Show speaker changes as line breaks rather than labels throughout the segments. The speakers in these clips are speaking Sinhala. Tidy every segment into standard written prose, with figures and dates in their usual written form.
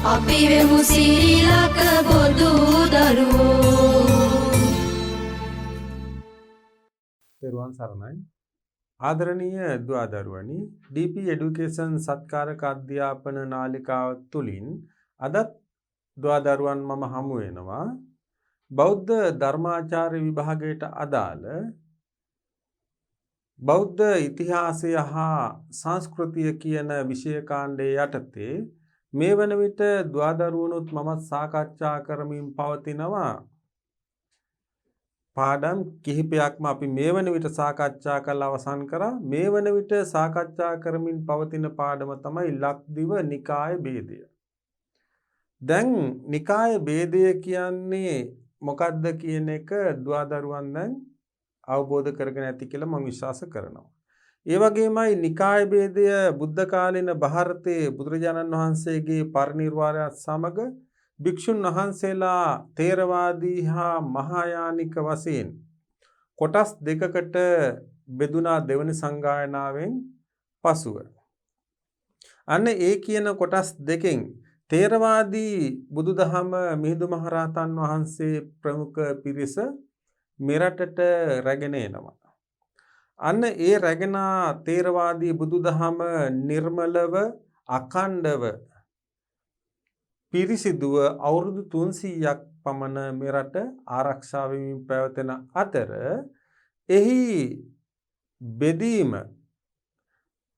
අපි වෙමු සිරිලක බොදු දරුවෝ.
තෙරුවන් සරණයි. ආදරණීය දුවදරුවනි, DP Education සත්කාරක අධ්‍යාපන නාලිකාව තුලින් අදත් දුවදරුවන් මම හමු වෙනවා බෞද්ධ ධර්මාචාර්ය විභාගයට අදාළ බෞද්ධ ඉතිහාසය හා සංස්කෘතිය කියන විෂය කාණ්ඩයේ යටතේ මේ වන විට දුවදරුවනුත් මම සාකච්ඡා කරමින් පවතිනවා පාඩම් කිහිපයක්ම අපි මේ වන විට සාකච්ඡා කරලා අවසන් කරා. මේ වන විට සාකච්ඡා කරමින් පවතින පාඩම තමයි ලක්දිව නිකාය භේදය. දැන් නිකාය භේදය කියන්නේ මොකක්ද කියන එක දුවදරුවන් දැන් අවබෝධ කරගෙන ඇති කියලා මම විශ්වාස කරනවා. ඒ වගේමයි නිකාය භේදය බුද්ධ කාලීන ಭಾರತයේ බුදුරජාණන් වහන්සේගේ පරිනිර්වාණයත් සමග භික්ෂුන් වහන්සේලා තේරවාදී හා මහායානික වශයෙන් කොටස් දෙකකට බෙදුනා දෙවනි සංගායනාවෙන් පසුව. අන්න ඒ කියන කොටස් දෙකෙන් තේරවාදී බුදුදහම මිහිඳු මහරහතන් වහන්සේ ප්‍රමුඛ පිරිස මෙරටට රැගෙන එනවා. අන්න ඒ රැගෙන තේරවාදී බුදුදහම නිර්මලව අඛණ්ඩව පිරිසිදුව අවුරුදු 300ක් පමණ මෙරට ආරක්ෂා වෙමින් පැවතෙන අතර එහි බෙදීම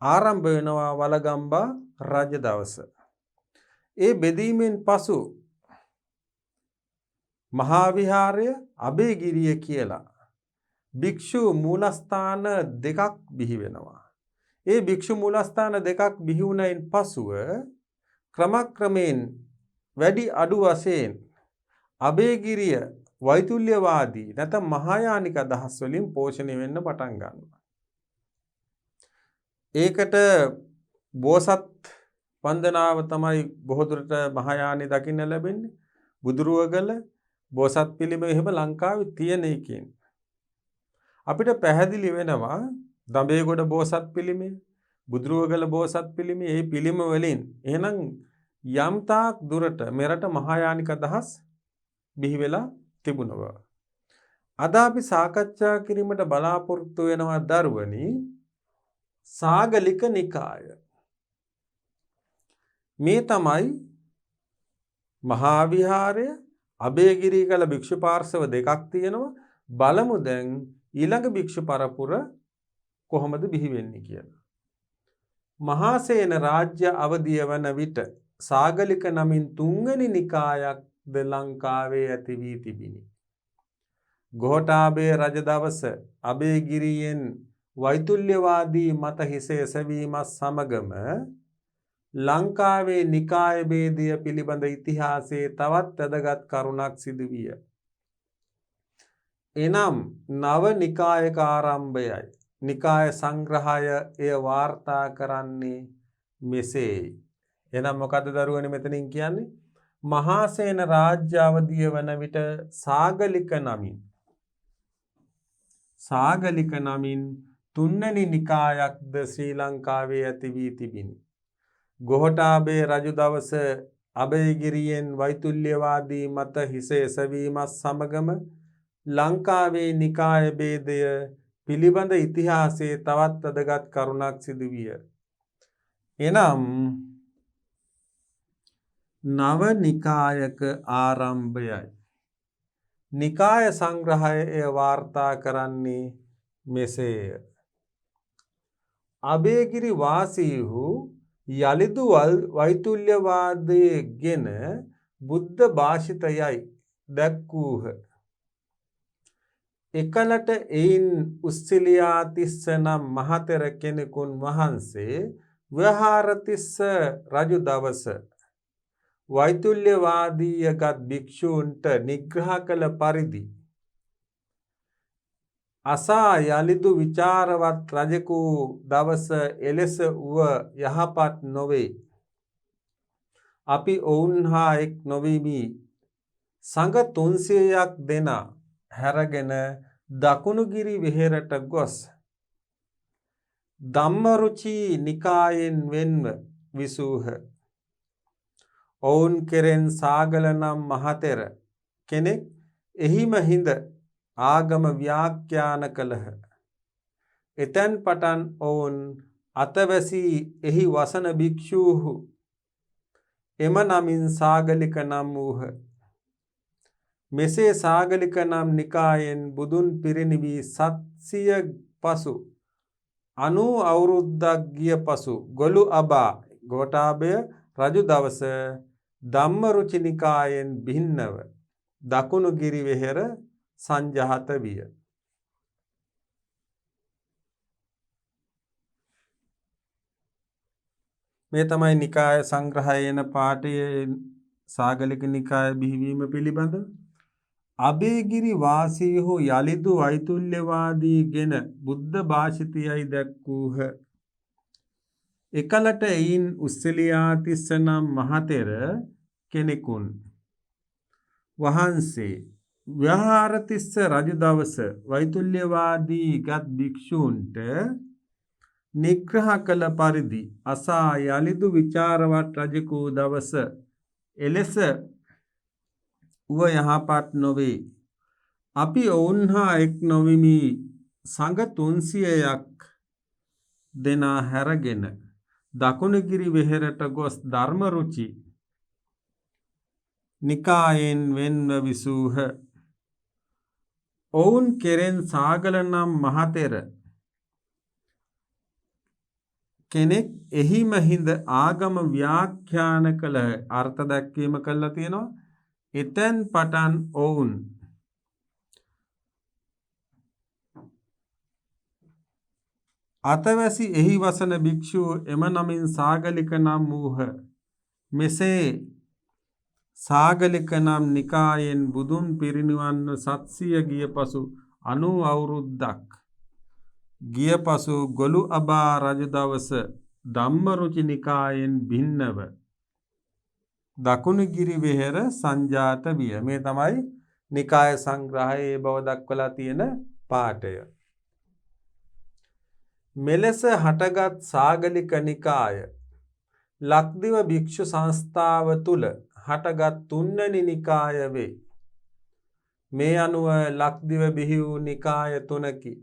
ආරම්භ වෙනවා වලගම්බා රජ දවස. ඒ බෙදීමෙන් පසු මහා විහාරය අබේගිරිය කියලා භික්ෂු මූලස්ථාන දෙකක් බිහි වෙනවා. ඒ භික්ෂු මූලස්ථාන දෙකක් බිහි වුණයින් පසුව ක්‍රමක්‍රමයෙන් වැඩි අඩු වශයෙන් අබේගිරිය වෛතුල්‍යවාදී නැත්නම් මහායානික අදහස් වලින් පෝෂණය වෙන්න පටන් ගන්නවා. ඒකට බෝසත් වන්දනාව තමයි බොහෝ දුරට මහායානි දකින්න ලැබෙන්නේ. බුදුරුවගල බෝසත් පිළිම එහෙම ලංකාවේ තියෙන එකෙන් අපිට පැහැදිලි වෙනවා දඹේගොඩ බෝසත් පිළිමය, බුදුරුවගල බෝසත් පිළිමය, මේ පිළිම වලින් එහෙනම් යම් තාක් දුරට මෙරට මහායානික අදහස් බිහි වෙලා තිබුණ බව. අද අපි සාකච්ඡා කිරීමට බලාපොරොත්තු වෙනවා දරුවනි සාගලික නිකාය. මේ තමයි මහා විහාරය අබේගිරි කළ භික්ෂු පාර්ශව දෙකක් තියෙනවා. බලමු දැන් ඊළඟ භික්ෂු පරපුර කොහොමද බිහි වෙන්නේ කියලා. මහාසේන රාජ්‍ය අවදිය වන විට සාගලික නමින් තුන්වෙනි නිකායක් ද ලංකාවේ ඇති වී තිබිණි. ගෝඨාභය රජ දවස අබේගිරියෙන් වෛතුල්‍යවාදී මත හිස එසවීමත් සමගම ලංකාවේ නිකාය භේදය පිළිබඳ ඉතිහාසයේ තවත් වැදගත් කරුණක් සිදු විය. එනම් නව නිකායක ආරම්භයයි. නිකාය සංග්‍රහය එය වාර්තා කරන්නේ මෙසේයි. එනම් මොකද්ද දරුවනේ මෙතනින් කියන්නේ? මහාසේන රාජ්‍ය අවදිය වන විට සාගලික නමින් තුන්වෙනි නිකායක්ද ශ්‍රී ලංකාවේ ඇති වී තිබිණි. ගෝඨාභය රජු දවස අබේගිරියෙන් වෛතුල්‍යවාදී මත හිස එසවීමත් සමගම ලංකාවේ නිකාය භේදය පිළිබඳ ඉතිහාසයේ තවත් වැදගත් කරුණක් සිදු විය. එනම් නව නිකායක ආරම්භයයි. නිකාය සංග්‍රහය වාර්තා කරන්නේ මෙසේය. අබේගිරි වාසීහු යලිදු වෛතුල්‍යවාදයේ ගෙන බුද්ධ භාෂිතයයි දැක්වූහ. එකලට එයින් උස්සිලියාතිස්ස නම් මහතෙර කෙනෙකුන් වහන්සේ ව්‍යහාරතිස්ස රජු දවස වෛතුල්‍යවාදීයගත් භික්ෂූන්ට නිග්‍රහ කළ පරිදි අසා යලිදු විචාරවත් රජෙකු දවස එලෙස වුව යහපත් නොවේ. අපි ඔවුන් හා එක් නොවීමි. සංඝ 300ක් දෙනා හැරගෙන දකුණුගිරි විහෙරට ගොස් ධම්මරුචි නිකායෙන් වෙන්ව විසූහ. ඔවුන් කෙරෙන් සාගල නම් මහතෙර කෙනෙක් එහිම හිඳ ආගම ව්‍යාඛ්‍යාන කළහ. එතැන් පටන් ඔවුන් අතවැසී එහි වසන භික්ෂූහු එම නමින් සාගලික නම් වූහ. මෙසේ සාගලික නම් නිකායෙන් බුදුන් පිරිනිවී 700 පසු 90 අවුරුද්දක් ගිය පසු ගොළු අබා ගෝඨාභය රජු දවස ධම්මරුචි නිකායෙන් භින්නව දකුණුගිරි වෙහෙර සංජාත විය. මේ තමයි නිකාය සංග්‍රහයේන පාඨයේ සාගලික නිකාය බිහිවීම පිළිබඳ. අබේගිරි වාසීහු යලිදු වෛතුල්‍යවාදී ගෙන බුද්ධ භාෂිතයයි දැක්වූහ. එකලට එයින් උස්සලියාතිස්ස නම් මහතෙර කෙනෙකුන් වහන්සේ ව්‍යවහාරතිස්ස රජු දවස වෛතුල්‍යවාදී ගත් භික්ෂූන්ට නිග්‍රහ කළ පරිදි අසා යලිදු විචාරවත් රජකු දවස එලෙස උව යහපත් නොවේ. අපි ඔවුන් හා එක් නොවිමි සංඝ 300ක් දෙනා හැරගෙන දකුණුගිරි වෙහෙරට ගොස් ධර්මරුචි නිකායෙන් වෙන්ව විසූහ. ඔවුන් කෙරෙන් සාගල නම් මහතෙර කෙනෙක් එහිම හිඳ ආගම ව්‍යාඛ්‍යාන කළහ. අර්ථ දැක්වීම කළා තියෙනවා. එතෙන් පටන් ඔවුන් අතවැසි එහි වසන භික්ෂූ එම නමින් සාගලික නම් වූහ. මෙසේ සාගලික නම් නිකායෙන් බුදුන් පිරිනිවන්ව 700 ගිය පසු 90 අවුරුද්දක් ගිය පසු ගොළු අබා රජ දවස ධම්මරුචි නිකායෙන් භින්නව දකුණුගිරි වෙහෙර සංජාත විය. මේ තමයි නිකාය සංග්‍රහයේ බව දක්වලා තියෙන පාඨය. මෙලෙස හටගත් සාගලික නිකාය ලක්දිව භික්ෂු සංස්ථාව තුල හටගත් තුන්වැනි නිකාය වේ. මේ අනුව ලක්දිව බිහි වූ නිකාය තුනකි.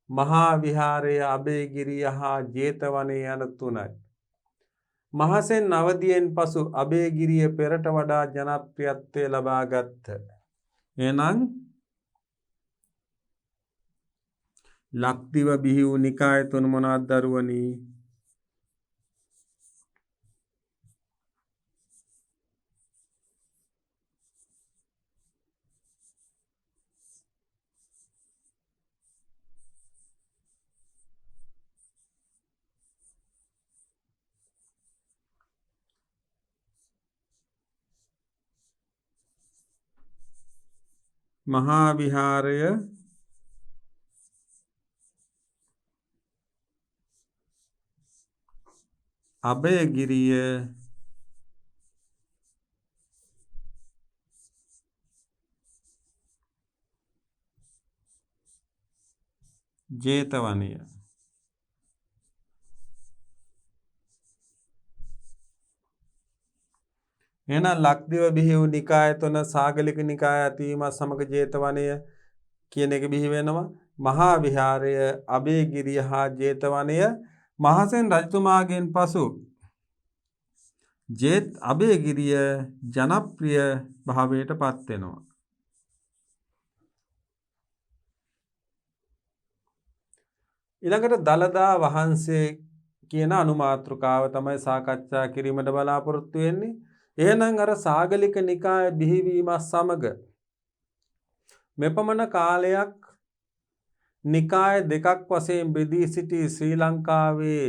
මහා විහාරය, අබේගිරිය හා ජේතවනය යන තුනයි. මහසෙන් අවදියෙන් පසු අබේගිරිය පෙරට වඩා ජනප්‍රියත්වය ලබා ගත්ත. එනම් ලක්දිව බිහි වූ නිකාය තුන මොනවද දරුවනි? මහා විහාරය, අභයගිරිය, ජේතවනය. එහෙනම් ලක්දිව බිහි වූ නිකාය තුන සාගලික නිකාය ඇතිවීමත් සමග ජේතවනය කියන එක බිහි වෙනවා. මහා විහාරය, අබේගිරිය හා ජේතවනය මහසෙන් රජතුමාගෙන් පසු අබේගිරිය ජනප්‍රිය භාවයට පත් වෙනවා. ඊළඟට දළදා වහන්සේ කියන අනුමාතෘකාව තමයි සාකච්ඡා කිරීමට බලාපොරොත්තු වෙන්නේ. එහෙනම් අර සාගලික නිකාය බිහිවීමත් සමග මෙපමණ කාලයක් නිකාය දෙකක් වශයෙන් බෙදී සිටි ශ්‍රී ලංකාවේ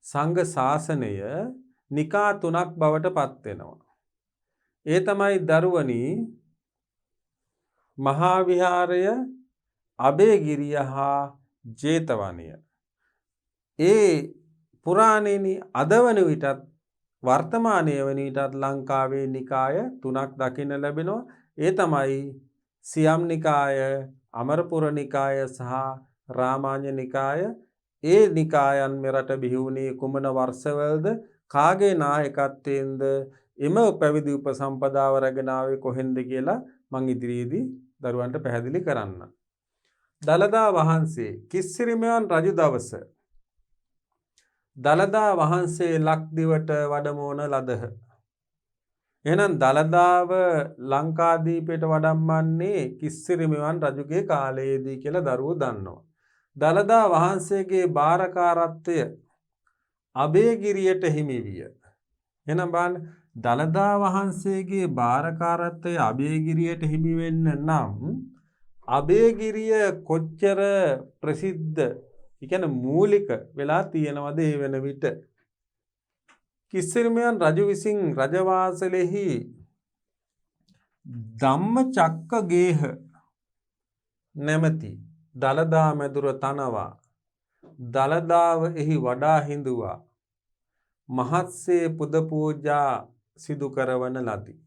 සංඝ ශාසනය නිකා තුනක් බවට පත් වෙනවා. ඒ තමයි දරුවනි මහා විහාරය, අබේගිරිය හා ජේතවනය. ඒ පුරාණේනි අද වන විටත් වර්තමානයේ වන විටත් ලංකාවේ නිකාය තුනක් දකින්න ලැබෙනවා. ඒ තමයි සියම් නිකාය, අමරපුර නිකාය සහ රාමාඤ්ඤ නිකාය. ඒ නිකායන් මෙරට බිහි වුණේ කුමන වර්ෂවලද? කාගේ නායකත්වයෙන්ද එම පැවිදි උපසම්පදාව රැගෙන ආවේ කොහෙන්ද කියලා මං ඉදිරියේදී දරුවන්ට පැහැදිලි කරන්න. දළදා වහන්සේ කිස්සිරිමයන් රජු දවස දළදා වහන්සේ ලක්දිවට වැඩමවන ලදහ. එහෙනම් දළදාව ලංකාදීපයට වඩම්මන්නේ කිස්සිරිමයන් රජුගේ කාලයේදී කියලා දරුවෝ දන්නවා. දළදා වහන්සේගේ භාරකාරත්වය අබේගිරියට හිමි විය. එහෙනම් බලන්න දළදා වහන්සේගේ භාරකාරත්වය අබේගිරියට හිමි වෙන්න නම් අබේගිරිය කොච්චර ප්‍රසිද්ධ, ඒ කියන්නේ මූලික වෙලා තියෙනවද ඒ වෙන විට? කිස්සිරිමයන් රජු විසින් රජවාසලෙහි ධම්මචක්කගේහ නැමැති දළදා මැදුර තනවා දළදාව එහි වඩා හිඳුවා මහත්සේ පුද පූජා සිදු කරවන ලදී.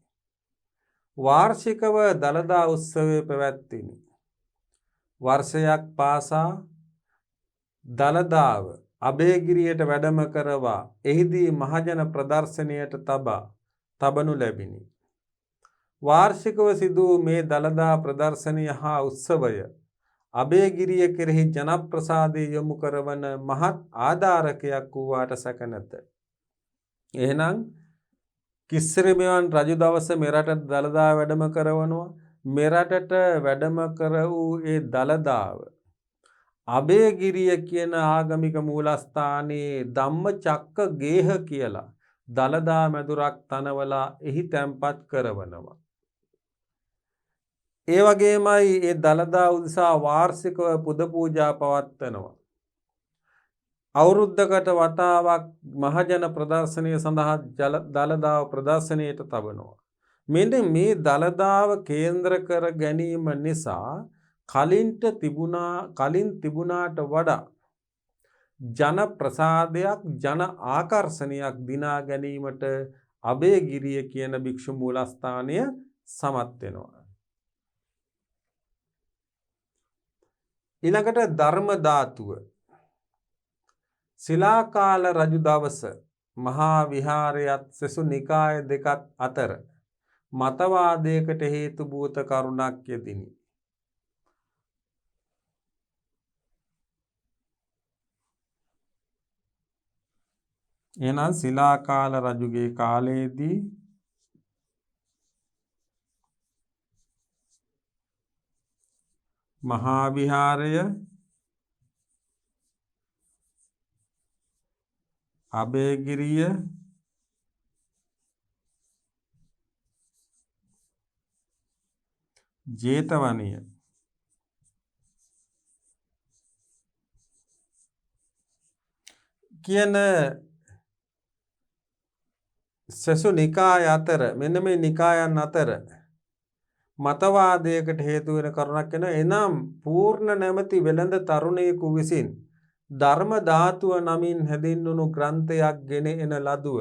වාර්ෂිකව දළදා උත්සවය පැවැත්විනි. වර්ෂයක් පාසා දළදාව අබේගිරියට වැඩම කරවා එහිදී මහජන ප්‍රදර්ශනයට තබනු ලැබිනි. වාර්ෂිකව සිදු මේ දළදා ප්‍රදර්ශනය හා උත්සවය අබේගිරිය කෙරෙහි ජනප්‍රසාදය යොමු කරවන මහත් ආධාරකයක් වූවාට සැක නැත. එහෙනම් කිස්සිරිමයන් රජු දවස මෙරටට දළදා වැඩම කරවනවා. මෙරටට වැඩම කර වූ ඒ දළදාව අබේගිරිය කියන ආගමික මූලස්ථානයේ ධම්මචක්කගේහ කියලා දළදා මැදුරක් තනවලා එහි තැන්පත් කරවනවා. ඒ වගේමයි ඒ දළදා උදෙසා වාර්ෂිකව පුද පූජා පවත්වනවා. අවුරුද්දකට වතාවක් මහජන ප්‍රදර්ශනය සඳහා දළදාව ප්‍රදර්ශනයට තබනවා. මෙන්න මේ දළදාව කේන්ද්‍ර කර ගැනීම නිසා කලින් තිබුණාට වඩා ජන ප්‍රසාදයක්, ජන ආකර්ෂණයක් දිනා ගැනීමට අබේගිරිය කියන භික්ෂු මූලස්ථානය සමත් වෙනවා. ඊළඟට ධර්ම ධාතුව ශිලාකාල රජු දවස මහා විහාරයත් සෙසු නිකාය දෙකත් අතර මතවාදයකට හේතු භූත කරුණක් යෙදිනි. එහෙනම් ශිලාකාල රජුගේ කාලයේදී මහා විහාරය අබේගිරිය ජේතවනය කියන සෙසු නිකාය අතර මෙන්න මේ නිකායන් අතර මතවාදයකට හේතු වෙන කරුණක් වෙනවා. එනම් පූර්ණ නැමැති වෙළඳ තරුණයෙකු විසින් ධර්ම ධාතුව නමින් හැඳින්වුණු ග්‍රන්ථයක් ගෙන එන ලදුව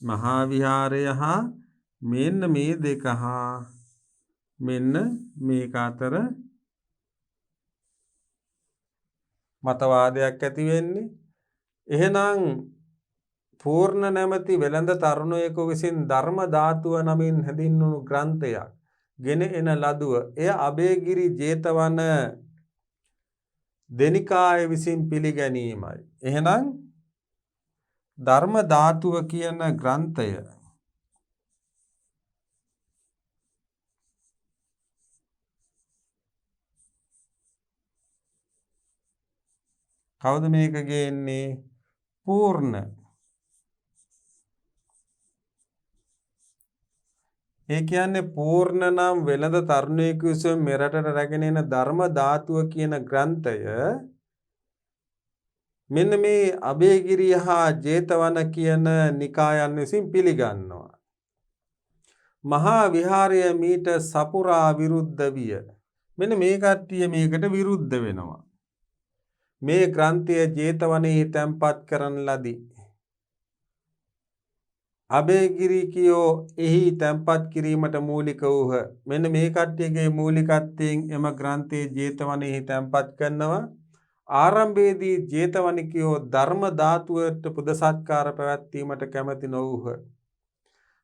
මහා විහාරය හා මෙන්න මේ දෙක හා මෙන්න මේක අතර මතවාදයක් ඇති වෙන්නේ. එහෙනම් පූර්ණ නැමැති වෙළඳ තරුණයෙකු විසින් ධර්ම ධාතුව නමින් හැඳින්වුණු ග්‍රන්ථයක් ගෙන එන ලදුව එය අබේගිරි ජේතවන දෙනිකාය විසින් පිළිගැනීමයි. එහෙනම් ධර්ම ධාතුව කියන ග්‍රන්ථය කවුද මේක ගේන්නේ? පූර්ණ. ඒ කියන්නේ පූර්ණ නම් වෙළඳ තරුණයෙකු විසින් මෙරටට රැගෙන එන ධර්ම ධාතුව කියන ග්‍රන්ථය මෙන්න මේ අබේගිරිය හා ජේතවන කියන නිකායන් විසින් පිළිගන්නවා. මහා විහාරය මීට සපුරා විරුද්ධ විය. මෙන්න මේ කට්ටිය මේකට විරුද්ධ වෙනවා. මේ ග්‍රන්ථය ජේතවනයේ තැන්පත් කරන ලදී. අබේගිරිකයෝ එහි තැන්පත් කිරීමට මූලික වූහ. මෙන්න මේ කට්ටියගේ මූලිකත්වයෙන් එම ග්‍රන්ථයේ ජේතවනයේ තැන්පත් කරනවා. ආරම්භයේදී ජේතවනිකයෝ ධර්ම ධාතුවට පුද සත්කාර පැවැත්වීමට කැමති නොවූහ.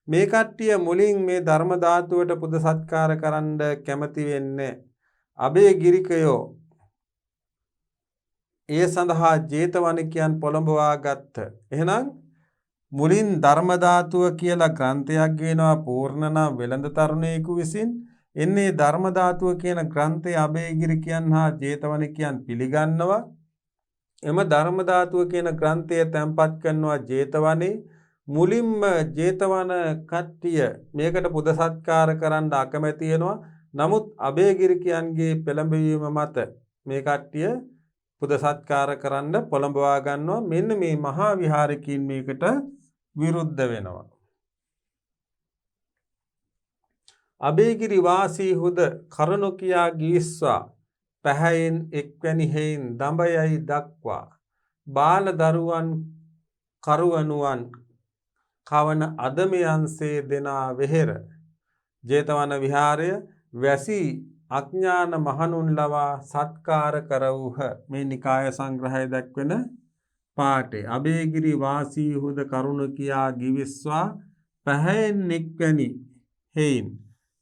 මේ කට්ටිය මුලින් මේ ධර්ම ධාතුවට පුද සත්කාර කරන්න කැමති වෙන්නේ අබේගිරිකයෝ ඒ සඳහා ජේතවනිකයන් පොළඹවා ගත්ත. එහෙනම් මුලින් ධර්ම ධාතුව කියලා ග්‍රන්ථයක් ගේනවා පූර්ණ නම් වෙළඳ තරුණයෙකු විසින් එන්නේ ධර්ම ධාතුව කියන ග්‍රන්ථය අබේගිරිකයන් හා ජේතවනිකයන් පිළිගන්නවා. එම ධර්ම ධාතුව කියන ග්‍රන්ථය තැන්පත් කරනවා ජේතවනේ. මුලින්ම ජේතවන කට්ටිය මේකට පුද සත්කාර කරන්න අකමැති වෙනවා. නමුත් අබේගිරිකයන්ගේ පෙළඹවීම මත මේ කට්ටිය පුද සත්කාර කරන්න පොළඹවා ගන්නවා. මෙන්න මේ මහා විහාරිකින් මේකට විරුද්ධ වෙනවා. අබේගිරි වාසී හුද කරුණු කියා ගිවිස්වා පැහැයෙන් එක්වැනි හේයින් දඹයයි දක්වා බාල දරුවන් කරුවනුවන් කවන අදමයන්සේ දෙනා වෙහෙර. ජේතවන විහාරය වැසි අඥාන මහණුන් ලවා සත්කාර කරවූහ. මේ නිකාය සංග්‍රහය දක්වන පාඨය. අබේගිරි වාසී හුද කරුණු කියා ගිවිස්වා පැහැයෙන් එක්වැනි හේයින්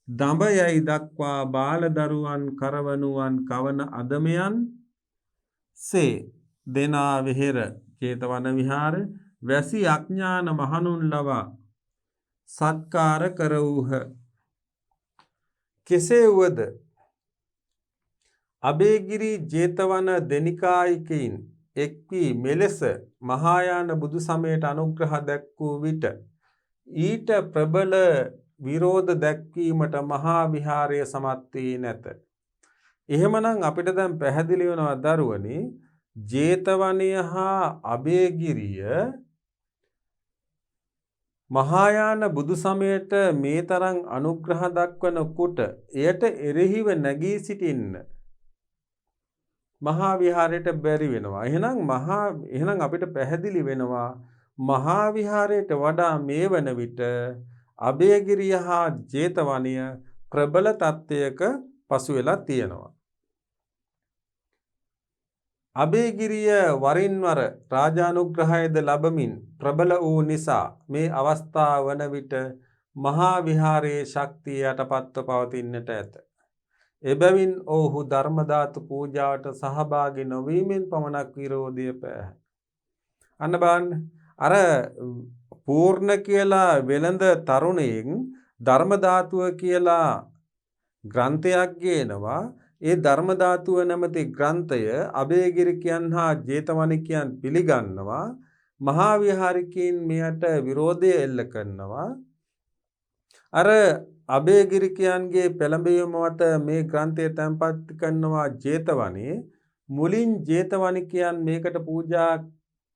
දඹයයි දක්වා බාල දරුවන් කරවනුවන් කවන අදමයන් සේ දෙනා වෙහෙර. ජේතවන විහාර වැසි අඥාන මහණුන් ලවා සත්කාර කරවූහ. කෙසේ වුවද අබේගිරි ජේතවන දෙනිකායිකයින් එක් වී මෙලෙස මහායාන බුදු සමයට අනුග්‍රහ දැක්වූ විට ඊට ප්‍රබල විරෝධ දැක්වීමට මහා විහාරය සමත් වී නැත. එහෙමනම් අපිට දැන් පැහැදිලි වෙනවා දරුවනි ජේතවනය හා අබේගිරිය මහායාන බුදු සමයට මේ තරම් අනුග්‍රහ දක්වනකොට එයට එරෙහිව නැගී සිටින්න මහා විහාරයට බැරි වෙනවා. එහෙනම් අපිට පැහැදිලි වෙනවා මහා විහාරයට වඩා මේ වන විට අබේගිරිය හා ජේතවනය ප්‍රබල තත්ත්වයක පසු වෙලා තියෙනවා. අබේගිරිය වරින් වර රාජානුග්‍රහයද ලැබමින් ප්‍රබල වූ නිසා මේ අවස්ථාව වන විට මහා විහාරයේ ශක්තිය යටපත්ව පවතින්නට ඇත. එබැවින් ඔහු ධර්ම ධාතු පූජාවට සහභාගී නොවීමෙන් පමණක් විරෝධය පෑහ. අන්න බලන්න අර පූර්ණ කියලා වෙළඳ තරුණයෙන් ධර්ම ධාතුව කියලා ග්‍රන්ථයක් ගේනවා. ඒ ධර්ම ධාතුව නැමැති ග්‍රන්ථය අබේගිරිකයන් හා ජේතවනිකයන් පිළිගන්නවා. මහා විහාරිකයන් මෙයට විරෝධය එල්ල කරනවා. අර අබේගිරිකයන්ගේ පෙළඹවීම මත මේ ග්‍රන්ථය තැන්පත් කරනවා ජේතවනේ. මුලින් ජේතවනිකයන් මේකට පූජා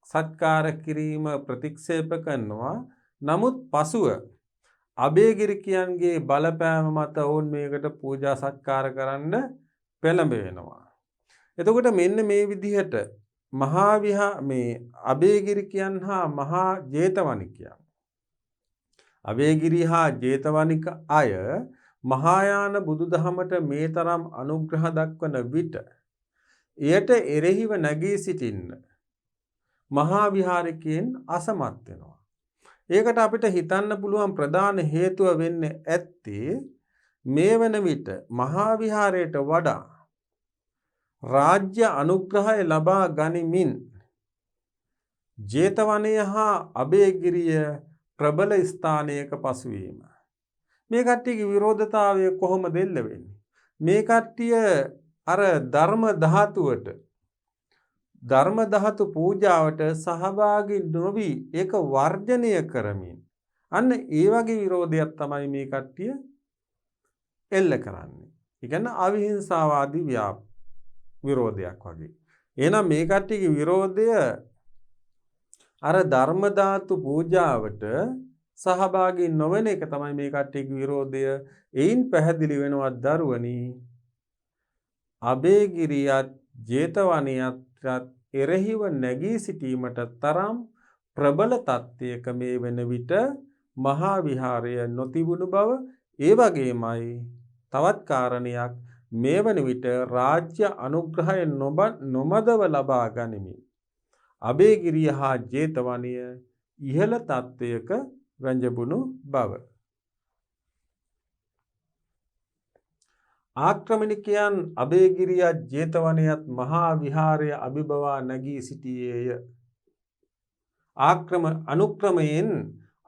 සත්කාර කිරීම ප්‍රතික්ෂේප කරනවා. නමුත් පසුව අබේගිරිකයන්ගේ බලපෑම මත ඔවුන් මේකට පූජා සත්කාර කරන්න පෙළඹෙනවා. එතකොට මෙන්න මේ විදිහට මේ අබේගිරිකයන් හා මහා ජේතවනිකයන් අබේගිරි හා ජේතවනික අය මහායාන බුදුදහමට මේ තරම් අනුග්‍රහ දක්වන විට එයට එරෙහිව නැගී සිටින්න මහා විහාරිකයන් අසමත් වෙනවා. ඒකට අපිට හිතන්න පුළුවන් ප්‍රධාන හේතුව වෙන්නේ ඇත්තේ මේ වන විට මහා විහාරයට වඩා රාජ්‍ය අනුග්‍රහය ලබා ගනිමින් ජේතවනය හා අබේගිරිය ප්‍රබල ස්ථානයක පසුවීම. මේ කට්ටියගේ විරෝධතාවය කොහොමද එල්ල වෙන්නේ? මේ කට්ටිය අර ධර්ම ධාතු පූජාවට සහභාගී නොවි ඒක වර්ජනය කරමින් අන්න ඒ වගේ විරෝධයක් තමයි මේ කට්ටිය එල්ල කරන්නේ. ඒ කියන්නේ අවිහිංසාවාදී විරෝධයක් වගේ. එහෙනම් මේ කට්ටියගේ විරෝධය අර ධර්ම ධාතු පූජාවට සහභාගී නොවන එක තමයි මේ කට්ටියගේ විරෝධය. එයින් පැහැදිලි වෙනවා දරුවනි අබේගිරියත් ජේතවනියත් එරෙහිව නැගී සිටීමට තරම් ප්‍රබල තත්ත්වයක මේ වෙන විට මහා විහාරය නොතිබුණු බව. ඒ වගේමයි තවත් කාරණයක් මේ වන විට රාජ්‍ය අනුග්‍රහය නොමදව ලබා ගනිමින් අබේගිරිය හා ජේතවනය ඉහළ තත්ත්වයක වැජඹුණු බව. ආක්‍රමණිකයන් අබේගිරියත් ජේතවනයත් මහා විහාරය අභිබවා නැගී සිටියේය. අනුක්‍රමයෙන්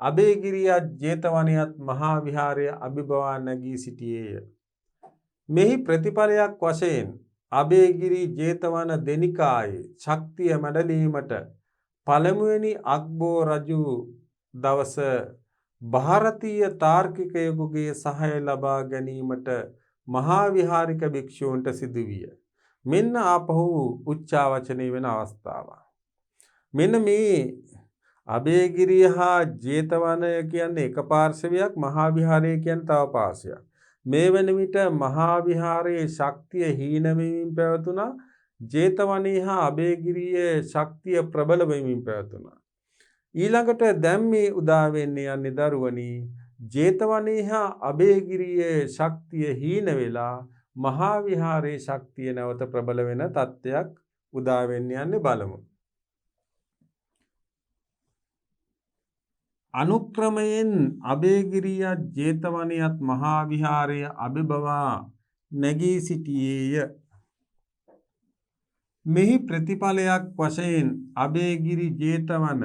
අබේගිරියත් ජේතවනයත් මහා විහාරය අභිබවා නැගී සිටියේය. මෙහි ප්‍රතිඵලයක් වශයෙන් අබේගිරි ජේතවන දෙනිකායේ ශක්තිය මැඩලීමට පළමුවෙනි අක්බෝ රජු දවස ಭಾರತೀಯ තාර්කිකයෙකුගේ සහාය ලබා ගැනීමට මහා විහාරික භික්ෂූන්ට සිදු විය. මෙන්න ආපහු උච්චාවචනය වෙන අවස්ථාව. මෙන්න මේ අබේගිරිය හා ජේතවනය කියන්නේ එක පාර්ශවයක්, මහා විහාරය කියන්නේ තව පාර්ශවයක්. මේ වන විට මහා විහාරයේ ශක්තිය හීන වෙමින් පැවතුණා. ජේතවනයේ හා අබේගිරියේ ශක්තිය ප්‍රබල වෙමින් පැවතුණා. ඊළඟට දැන් මේ උදා වෙන්නේ යන්නේ දරුවනි ජේතවනයේ හා අබේගිරියේ ශක්තිය හීන වෙලා මහා විහාරයේ ශක්තිය නැවත ප්‍රබල වෙන තත්ත්වයක් උදා වෙන්න යන්නේ බලමු. අනුක්‍රමයෙන් අබේගිරියත් ජේතවනයත් මහා විහාරය අභිබවා නැගී සිටියේය. මෙහි ප්‍රතිඵලයක් වශයෙන් අබේගිරි ජේතවන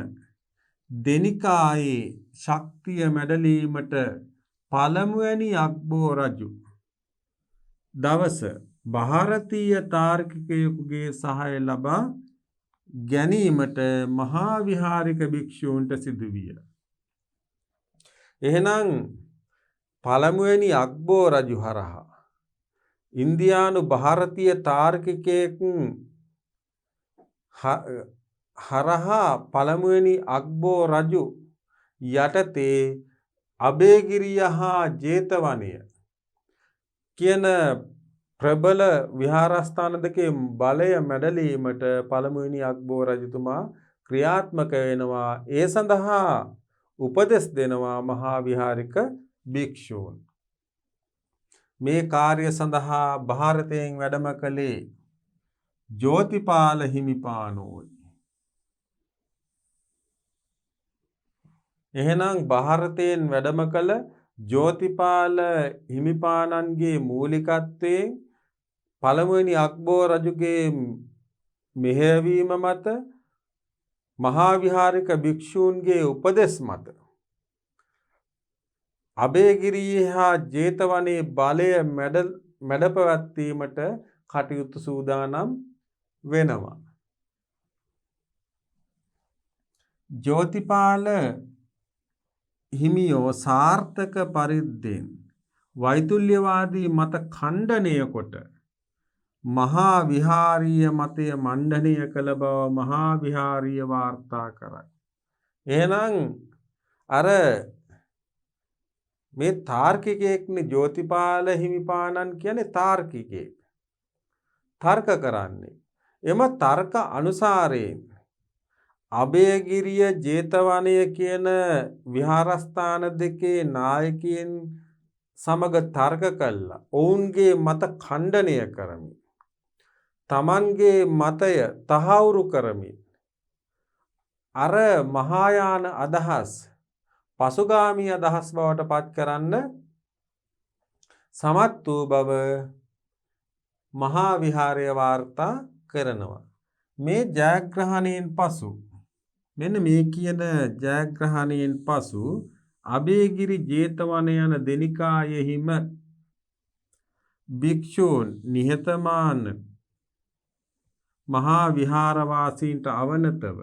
දෙනිකායේ ශක්තිය මැඩලීමට පළමුවැනි අක්බෝ රජු දවස ಭಾರತೀಯ තාර්කිකයෙකුගේ සහාය ලබා ගැනීමට මහා විහාරික භික්ෂූන්ට සිදු විය. එහෙනම් පළමුවෙනි අක්බෝ රජු හරහා ඉන්දියානු ಭಾರತೀಯ තාර්කිකයෙක් හරහා පළමුවෙනි අක්බෝ රජු යටතේ අබේගිරිය හා ජේතවනය කියන ප්‍රබල විහාරස්ථාන දෙකේ බලය මැඩලීමට පළමුවෙනි අක්බෝ රජතුමා ක්‍රියාත්මක වෙනවා. ඒ සඳහා උපදෙස් දෙනවා මහා විහාරික භික්ෂූන්. මේ කාර්ය සඳහා ಭಾರತයෙන් වැඩම කළේ ජෝතිපාල හිමිපාණෝයි. එහෙනම් ಭಾರತයෙන් වැඩම කළ ජෝතිපාල හිමිපාණන්ගේ මූලිකත්වයෙන් පළමුවෙනි අක්බෝ රජුගේ මෙහෙයවීම මත මහා විහාරික භික්ෂූන්ගේ උපදෙස් මත අබේගිරියේ හා ජේතවනයේ බලය මැඩ පැවැත්වීමට කටයුතු සූදානම් වෙනවා. ජෝතිපාල හිමියෝ සාර්ථක පරිද්දෙන් වෛතුල්‍යවාදී මත ඛණ්ඩනය කොට මහා විහාරීය මතය මණ්ඩනය කළ බව මහා විහාරීය වාර්තා කරයි. එහෙනම් අර මේ තාර්කිකයෙක්නේ ජෝතිපාල හිමිපාණන් කියන්නේ තාර්කිකයෙක්. තර්ක කරන්නේ. එම තර්ක අනුසාරයෙන් අබේගිරිය ජේතවනය කියන විහාරස්ථාන දෙකේ නායකයන් සමග තර්ක කළා. ඔවුන්ගේ මත ඛණ්ඩනය කරමින් තමන්ගේ මතය තහවුරු කරමින් අර මහායාන අදහස් පසුගාමී අදහස් බවට පත් කරන්න සමත් වූ බව මහා විහාරය වාර්තා කරනවා. මේ ජයග්‍රහණයෙන් පසු මෙන්න මේ කියන ජයග්‍රහණයෙන් පසු අබේගිරි ජේතවන යන දෙනිකායෙහිම භික්ෂූන් නිහතමාන මහා විහාරවාසීන්ට අවනතව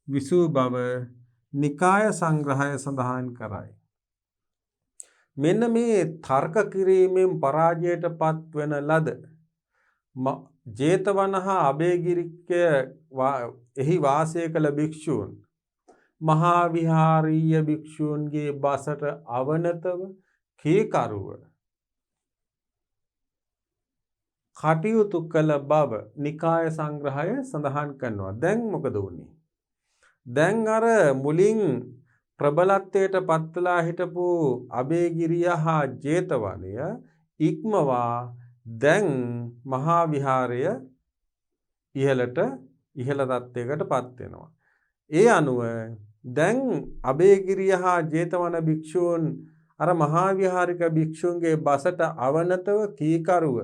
විසූ බව නිකාය සංග්‍රහය සඳහන් කරයි. මෙන්න මේ තර්ක කිරීමෙන් පරාජයට පත්වන ලද ජේතවන හා අබේගිරික එහි වාසය කළ භික්ෂූන් මහා විහාරීය භික්ෂූන්ගේ බසට අවනතව කීකරුව කටයුතු කළ බව නිකාය සංග්‍රහය සඳහන් කරනවා. දැන් මොකද වුනේ? දැන් අර මුලින් ප්‍රබලත්වයට පත්වලා හිටපු අබේගිරිය හා ජේතවනය ඉක්මවා දැන් මහා විහාරය ඉහළ තත්ත්වයකටපත් වෙනවා. ඒ අනුව දැන් අබේගිරිය හා ජේතවන භික්ෂූන් අර මහා විහාරික භික්ෂුන්ගේ බසට අවනතව කීකරුව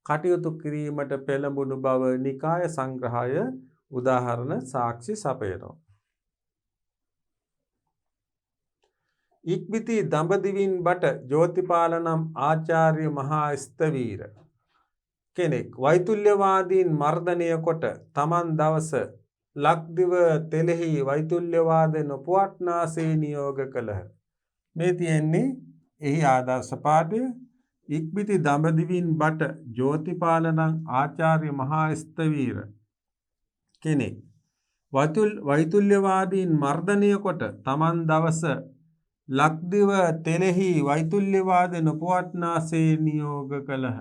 කටයුතු කිරීමට පෙළඹුණු බව නිකාය සංග්‍රහය උදාහරණ සාක්ෂි සපයනවා. ඉක්බිති දඹදිවින් බට ජෝතිපාල නම් ආචාර්ය මහා ස්තවීර කෙනෙක් වෛතුල්‍යවාදීන් මර්ධනය කොට තමන් දවස ලක්දිව තෙලෙහි වෛතුල්‍යවාද නොපවත්නාසේ නියෝග කළහ. මේ තියෙන්නේ එහි ආදර්ශ පාඩය. ඉක්බිති දඹදිවින් බට ජෝතිපාල නම් ආචාර්ය මහා ස්තවීර කෙනෙක් වෛතුල්‍යවාදීන් මර්ධනය කොට තමන් දවස ලක්දිව තෙලෙහි වෛතුල්‍යවාද නොපවත්නාසේ නියෝග කළහ.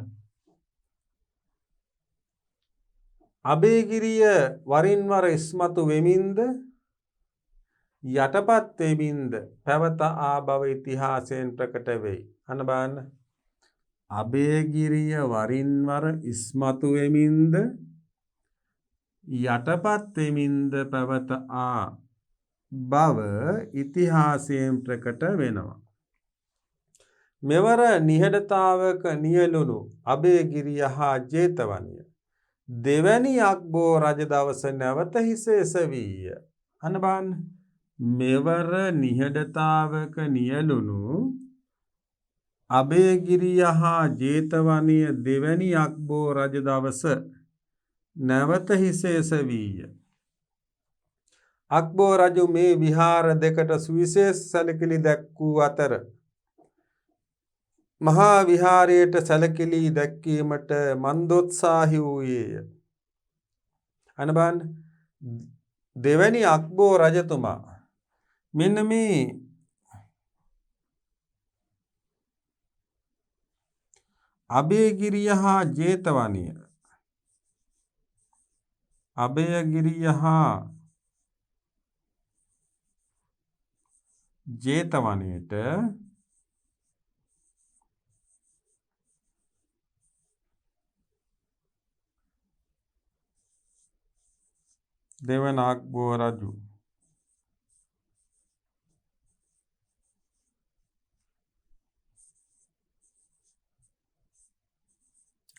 අබේගිරිය වරින් වර ඉස්මතු වෙමින්ද යටපත් වෙමින්ද පැවත ආ බව ඉතිහාසයෙන් ප්‍රකට වෙයි. අන්න බලන්න. අබේගිරිය වරින් වර ඉස්මතු වෙමින්ද යටපත් වෙමින්ද පැවත ආ බව ඉතිහාසයෙන් ප්‍රකට වෙනවා. මෙවර නිහඬතාවක නියලුණු අබේගිරිය හා ජේතවනය දෙවැනි අක්බෝ රජ දවස නැවත හිස එසවීය. අන්න බලන්න. මෙවර නිහඬතාවක නියලුණු අබේගිරිය හා ජේතවනය දෙවැනි අක්බෝ රජ දවස නැවත හිස එසවීය. අක්බෝ රජු මේ විහාර දෙකට සුවිශේෂ සැලකිලි දැක්වූ අතර මහා විහාරයට සැලකිලි දැක්වීමට මන්දෝත්සාහි වූයේය. අන්න බලන්න. දෙවැනි අක්බෝ රජතුමා මෙන්න මේ අබේගිරිය හා ජේතවනය ජේතවනයට දෙවන අක්බෝ රජු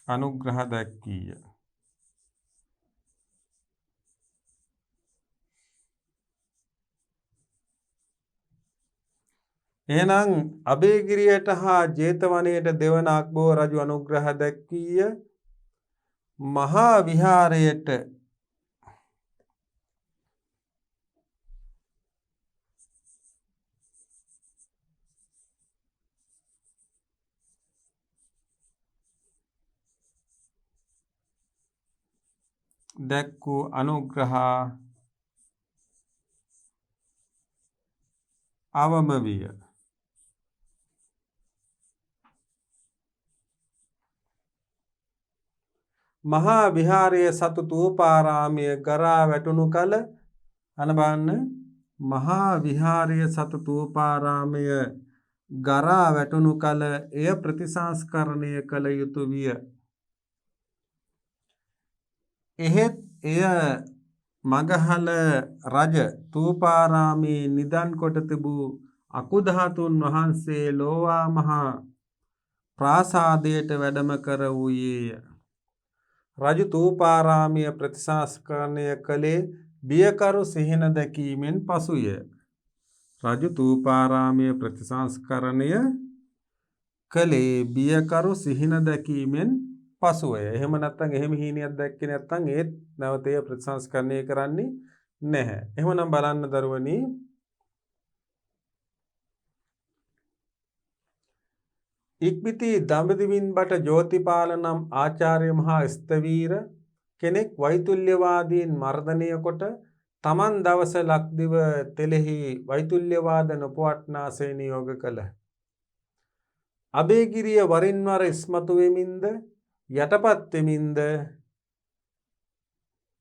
අනුග්‍රහ දැක්වීය. එහෙනම් අබේගිරියට හා ජේතවනයට දෙවන අක්බෝ රජු අනුග්‍රහ දැක්වීය. මහා විහාරයට දැක්වූ අනුග්‍රහ අවම විය. මහා විහාරයේ සතු තූපාරාමය ගරා වැටුණු කල අන්න බලන්න. මහා විහාරයේ සතු තූපාරාමය ගරා වැටුණු කල එය ප්‍රතිසංස්කරණය කළ යුතු විය. එහෙත් එය මගහල රජ තූපාරාමේ නිදන් කොට තිබූ අකුධාතුන් වහන්සේ ලෝවා මහා ප්‍රාසාදයට වැඩම කර වූයේය. රජු තූපාරාමය ප්‍රතිසංස්කරණය කළේ බියකරු සිහින දැකීමෙන් පසුය. රජු තූපාරාමය ප්‍රතිසංස්කරණය කළේ බියකරු සිහින දැකීමෙන් පසුවය. එහෙම නැත්නම් එහෙම හීනියක් දැක්කේ නැත්නම් ඒත් නැවතය ප්‍රතිසංස්කරණය කරන්නේ නැහැ. එහෙමනම් බලන්න දරුවනි. ඉක්බිති දඹදිවින් බට ජෝතිපාල නම් ආචාර්ය මහා ස්තවීර කෙනෙක් වෛතුල්‍යවාදීන් මර්ධනය කොට තමන් දවස ලක්දිව තෙලෙහි වෛතුල්‍යවාද නොපවත්නාසේ නියෝග කළහ. අබේගිරිය වරින් වර ඉස්මතු වෙමින්ද යටපත් වෙමින්ද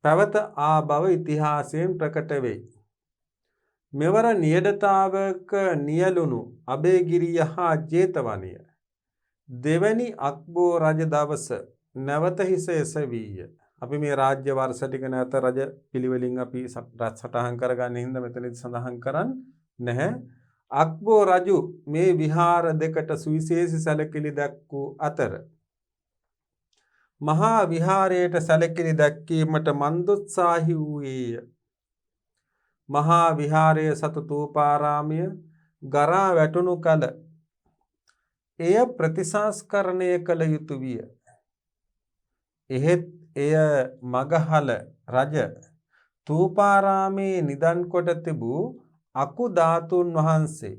පැවත ආ බව ඉතිහාසයෙන් ප්‍රකට වෙයි. මෙවර නියඬතාවක නියලුණු අබේගිරිය හා ජේතවනය දෙවැනි අක්බෝ රජ දවස නැවත හිස එසවීය. අපි මේ රාජ්‍ය වර්ෂ ටික නැවත රජ පිළිවෙලින් අපි සටහන් කරගන්න හින්දා මෙතනදි සඳහන් කරන්නේ නැහැ. අක්බෝ රජු මේ විහාර දෙකට සුවිශේෂී සැලකිලි දැක්වූ අතර මහා විහාරයට සැලකිලි දැක්වීමට මන්දොත්සාහි වූයේය. මහා විහාරයේ සතු තූපාරාමය ගරා වැටුණු කල එය ප්‍රතිසංස්කරණය කළ යුතු විය. එහෙත් එය මගහල රජ තූපාරාමේ නිදන් කොට තිබූ අකු ධාතුන් වහන්සේ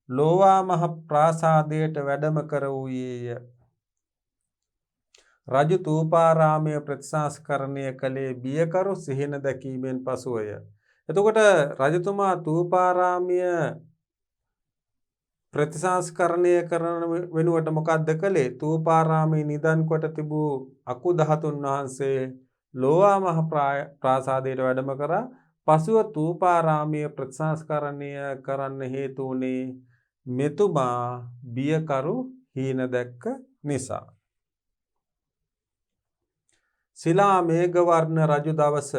ලෝවා මහ ප්‍රාසාදයට වැඩම කර වූයේය. රජු තූපාරාමය ප්‍රතිසංස්කරණය කළේ බියකරු සිහින දැකීමෙන් පසුවය. එතකොට රජතුමා තූපාරාමය ප්‍රතිසංස්කරණය කරන වෙනුවට මොකක්ද කළේ? තූපාරාමේ නිදන් කොට තිබූ අකු ධාතුන් වහන්සේ ලෝවා මහ ප්‍රාසාදයට වැඩම කරා. පසුව තූපාරාමය ප්‍රතිසංස්කරණය කරන්න හේතු වුණේ මෙතුමා බියකරු හීන දැක්ක නිසා. ශිලා මේඝවර්ණ රජු දවස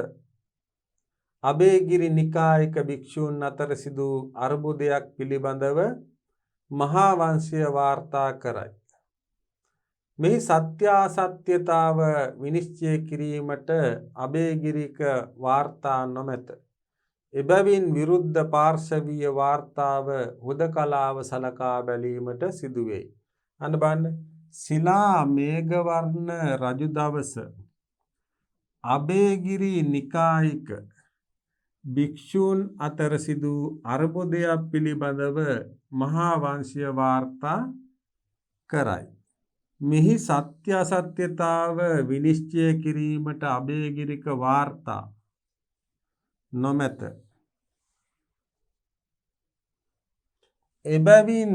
අබේගිරි නිකායික භික්ෂූන් අතර සිදු අර්බුදයක් පිළිබඳව මහා වංශය වාර්තා කරයි. මෙහි සත්‍යාසත්‍යතාව විනිශ්චය කිරීමට අබේගිරික වාර්තා නොමැත. එබැවින් විරුද්ධ පාර්ශවීය වාර්තාව හුදකලාව සලකා බැලීමට සිදුවෙයි. අන්න බලන්න, ශිලා මේඝවර්ණ රජු දවස අබේගිරි නිකායික භික්ෂූන් අතර සිදු අර්බුදයක් පිළිබඳව මහා වංශය වාර්තා කරයි. මෙහි සත්‍ය අසත්‍යතාව විනිශ්චය කිරීමට අබේගිරික වාර්තා නොමැත. එබැවින්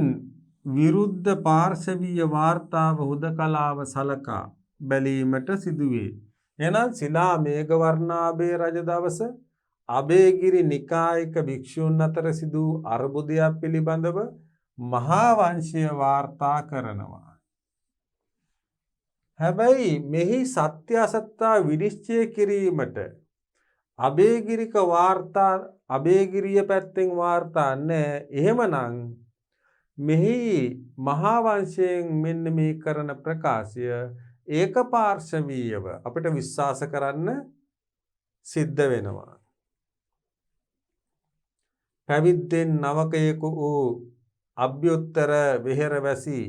විරුද්ධ පාර්ශවීය වාර්තාව හුදකලාව සලකා බැලීමට සිදුවේ. එනම් ශිලා මේඝවර්ණාභය රජ දවස අබේගිරි නිකායික භික්ෂූන් අතර සිදු අර්බුදයක් පිළිබඳව මහා වංශය වාර්තා කරනවා. හැබැයි මෙහි සත්‍ය අසත්‍යතා විනිශ්චය කිරීමට අබේගිරික වාර්තා අබේගිරිය පැත්තෙන් වාර්තා නැහැ. එහෙමනම් මෙහි මහා වංශයෙන් මෙන්න මේ කරන ප්‍රකාශය ඒකපාර්ශවීයව අපිට විශ්වාස කරන්න සිද්ධ වෙනවා. පැවිද්දෙන් නවකයෙකු වූ අභ්‍යුත්තර වෙහෙරවැසි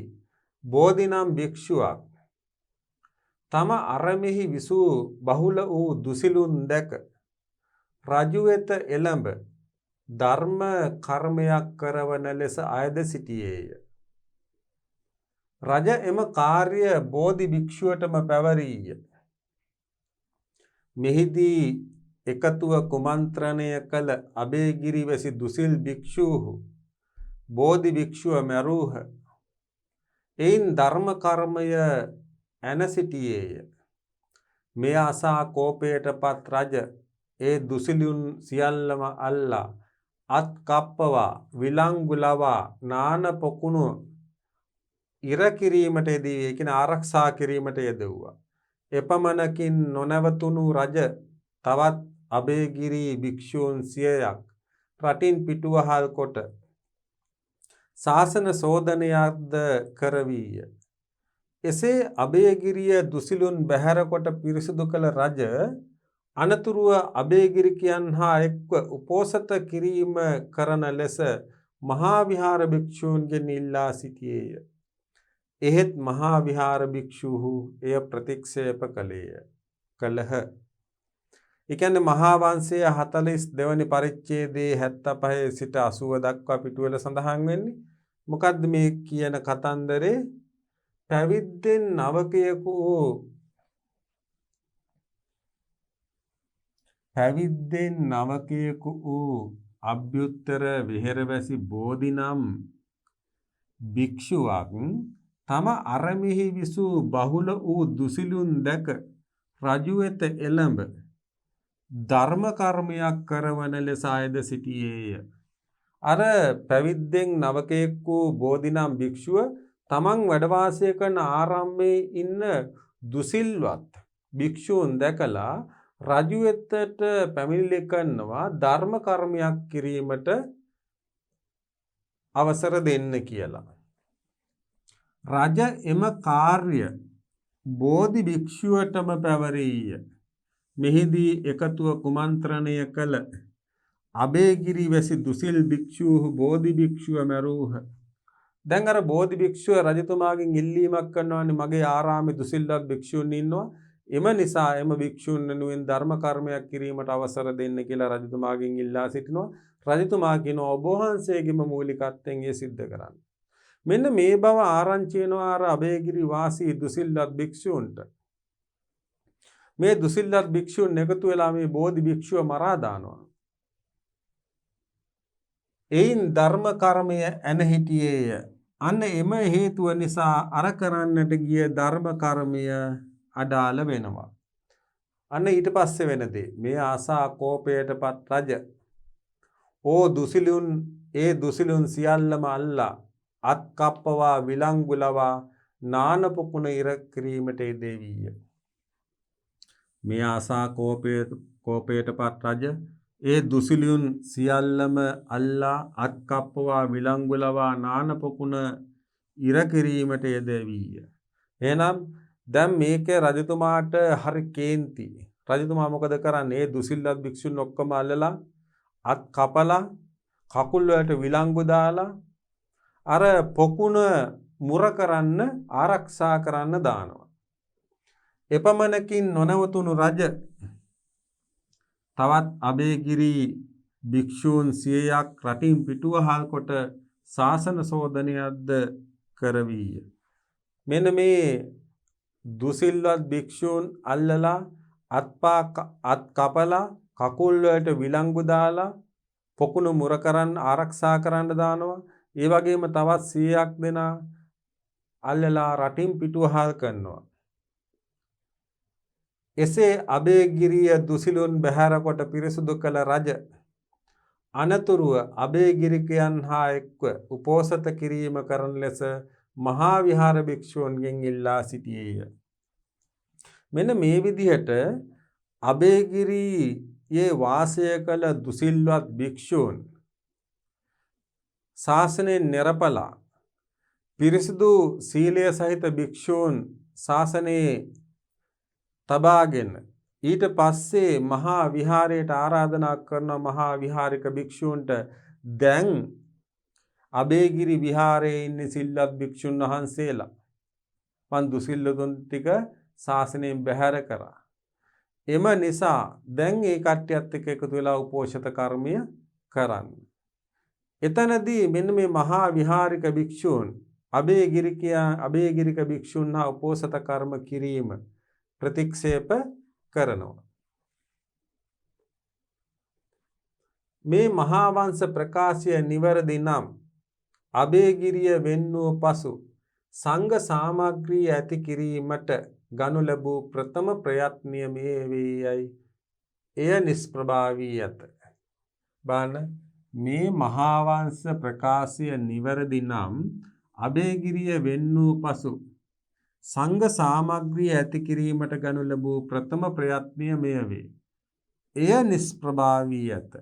බෝධිනම් භික්ෂුවක් තම අරමෙහි විසූ බහුල වූ දුසිලුන් දැක රජු වෙත එළඹ ධර්ම කර්මයක් කරවන ලෙස අයද සිටියේය. රජ එම කාර්ය බෝධි භික්ෂුවටම පැවරීය. මෙහිදී එකතුව කුමන්ත්‍රණය කළ අබේගිරි වැසි දුසිල් භික්ෂූහු බෝධි භික්ෂුව මැරූහ. එයින් ධර්ම කර්මය ඇන සිටියේය. මෙය අසා කෝපයට පත් රජ ඒ දුසිලුන් සියල්ලම අල්ලා අත් කප්පවා විලංගු ලවා නාන පොකුණු ඉර කිරීමට යෙදී, ඒ කියන්නේ ආරක්ෂා කිරීමට යෙදුවා. එපමණකින් නොනවතුණු රජ තවත් අබේගිරි භික්ෂූන් 100ක් රටින් පිටුවහල් කොට ශාසන සෝදනයක්ද කරවීය. එසේ අබේගිරිය දුසිලුන් බැහැර කොට පිරිසිදු කළ රජ අනතුරුව අබේගිරිකයන් හා එක්ව උපෝසත කිරීම කරන ලෙස මහා විහාර භික්ෂූන්ගෙන් ඉල්ලා සිටියේය. එහෙත් මහා විහාර භික්ෂූහු එය ප්‍රතික්ෂේප කළහ. ඒ කියන්නේ මහා වංශයේ 42 වෙනි පරිච්ඡේදයේ 75 සිට 80 දක්වා පිටුවල සඳහන් වෙන්නේ. මොකද්ද මේ කියන කතන්දරේ? පැවිද්දෙන් නවකයෙකු වූ අභ්‍යුත්තර විහෙරවැසි බෝධිනම් භික්ෂුවක් තම අරමෙහි විසූ බහුල වූ දුසිලුන් දැක රජු වෙත එළඹ ධර්ම කර්මයක් කරවන ලෙස අයද සිටියේය. අර පැවිද්දෙන් නවකයෙක් වූ බෝධිනම් භික්ෂුව තමන් වැඩ වාසය කරන ආරාමයේ ඉන්න දුසිල්වත් භික්ෂූන් දැකලා රජු වෙතට පැමිණිලි කරනවා ධර්ම කර්මයක් කිරීමට අවසර දෙන්න කියලා. රජ එම කාර්ය බෝධි භික්ෂුවටම පැවරීය. මෙහිදී එකතුව කුමන්ත්‍රණය කළ අබේගිරි වැසි දුසිල් භික්ෂූහු බෝධි භික්ෂුව මැරූහ. දැන් අර බෝධි භික්ෂුව රජතුමාගෙන් ඉල්ලීමක් කරනවානේ මගේ ආරාමේ දුසිල්වත් භික්ෂූන් ඉන්නවා. එම නිසා එම භික්ෂූන් වෙනුවෙන් ධර්ම කර්මයක් කිරීමට අවසර දෙන්න කියලා රජතුමාගෙන් ඉල්ලා සිටිනවා. රජතුමා කියනවා ඔබ වහන්සේගේම මූලිකත්වයෙන් ඒ සිද්ධ කරන්න. මෙන්න මේ බව ආරංචි වෙනවා අර අබේගිරි වාසී දුසිල්වත් භික්ෂූන්ට. මේ දුසිල්වත් භික්ෂූන් එකතු වෙලා මේ බෝධි භික්ෂුව මරා දානවා. එයින් ධර්ම කර්මය ඇන හිටියේය. අන්න එම හේතුව නිසා අර කරන්නට ගිය ධර්ම කර්මය අඩාල වෙනවා. අන්න ඊට පස්සේ වෙන දේ මේ ආසා කෝපයටපත් රජ ඕ දුසිලුන් ඒ දුසිලුන් සියල්ලම අල්ලා අත් කප්පවා විලංගුලවා නානපුකුණ ඉර කිරීමට යෙදෙවීය. මේ ආසා කෝපයටපත් රජ ඒ දුසිලියුන් සියල්ලම අල්ලා අත් කප්පවා විලංගුලවා නානපකුණ ඉර කිරීමට යෙදවීය. එහෙනම් දැන් මේකේ රජතුමාට හරි කේන්ති. රජතුමා මොකද කරන්නේ? ඒ දුසිල්වත් භික්ෂුන් ඔක්කොම අල්ලලා අත් කපලා කකුල් වලට විලංගු දාලා අර පොකුණ මුර කරන්න ආරක්ෂා කරන්න දානවා. එපමණකින් නොනවතුණු රජ තවත් අබේගිරි භික්ෂූන් 100ක් රටින් පිටුවහල් කොට ශාසන සෝදනයක්ද කරවීය. මෙන්න මේ දුසිල්වත් භික්ෂූන් අල්ලලා අත් කපලා කකුල් වලට විලංගු දාලා පොකුණු මුර කරන්න ආරක්ෂා කරන්න දානවා. ඒ වගේම තවත් 100ක් දෙනා අල්ලලා රටින් පිටුවහල් කරනවා. එසේ අබේගිරිය දුසිලුන් බැහැර කොට පිරිසුදු කළ රජ අනතුරුව අබේගිරිකයන් හා එක්ව උපෝසත කිරීම කරන ලෙස මහා විහාර භික්ෂූන්ගෙන් ඉල්ලා සිටියේය. මෙන්න මේ විදිහට අබේගිරියේ වාසය කළ දුසිල්වත් භික්ෂූන් ශාසනයෙන් නිරපලා පිරිසුදු සීලය සහිත භික්ෂූන් ශාසනයේ තබාගෙන ඊට පස්සේ මහා විහාරයට ආරාධනා කරන මහා විහාරික භික්ෂූන්ට දැන් අබේගිරි විහාරයේ ඉන්න සිල්වත් භික්ෂුන් වහන්සේලා මන් දුසිල්ලතුන් ටික ශාසනයෙන් බැහැර කරා. එම නිසා දැන් ඒ කට්ටියත් එක්ක එකතු වෙලා උපෝෂත කර්මය කරන්න. එතනදී මෙන්න මේ මහා විහාරික භික්ෂූන් අබේගිරික භික්ෂුන් හා උපෝසත කර්ම කිරීම ප්‍රතික්ෂේප කරනවා. මේ මහා වංශ ප්‍රකාශය නිවැරදි නම් අබේගිරිය වෙන්නූ පසු සංඝ සාමග්‍රී ඇති කිරීමට ගනු ලැබූ ප්‍රථම ප්‍රයත්නය මේ වේයයි එය නිෂ්ප්‍රභාවී ඇත. බලන්න මේ මහා වංශ ප්‍රකාශය නිවැරදි නම් අබේගිරිය වෙන්නූ පසු සංඝ සාමග්‍රිය ඇති කිරීමට ගනු ලැබූ ප්‍රථම ප්‍රයත්නය මෙය වේ. එය නිෂ්ප්‍රභාවී ඇත.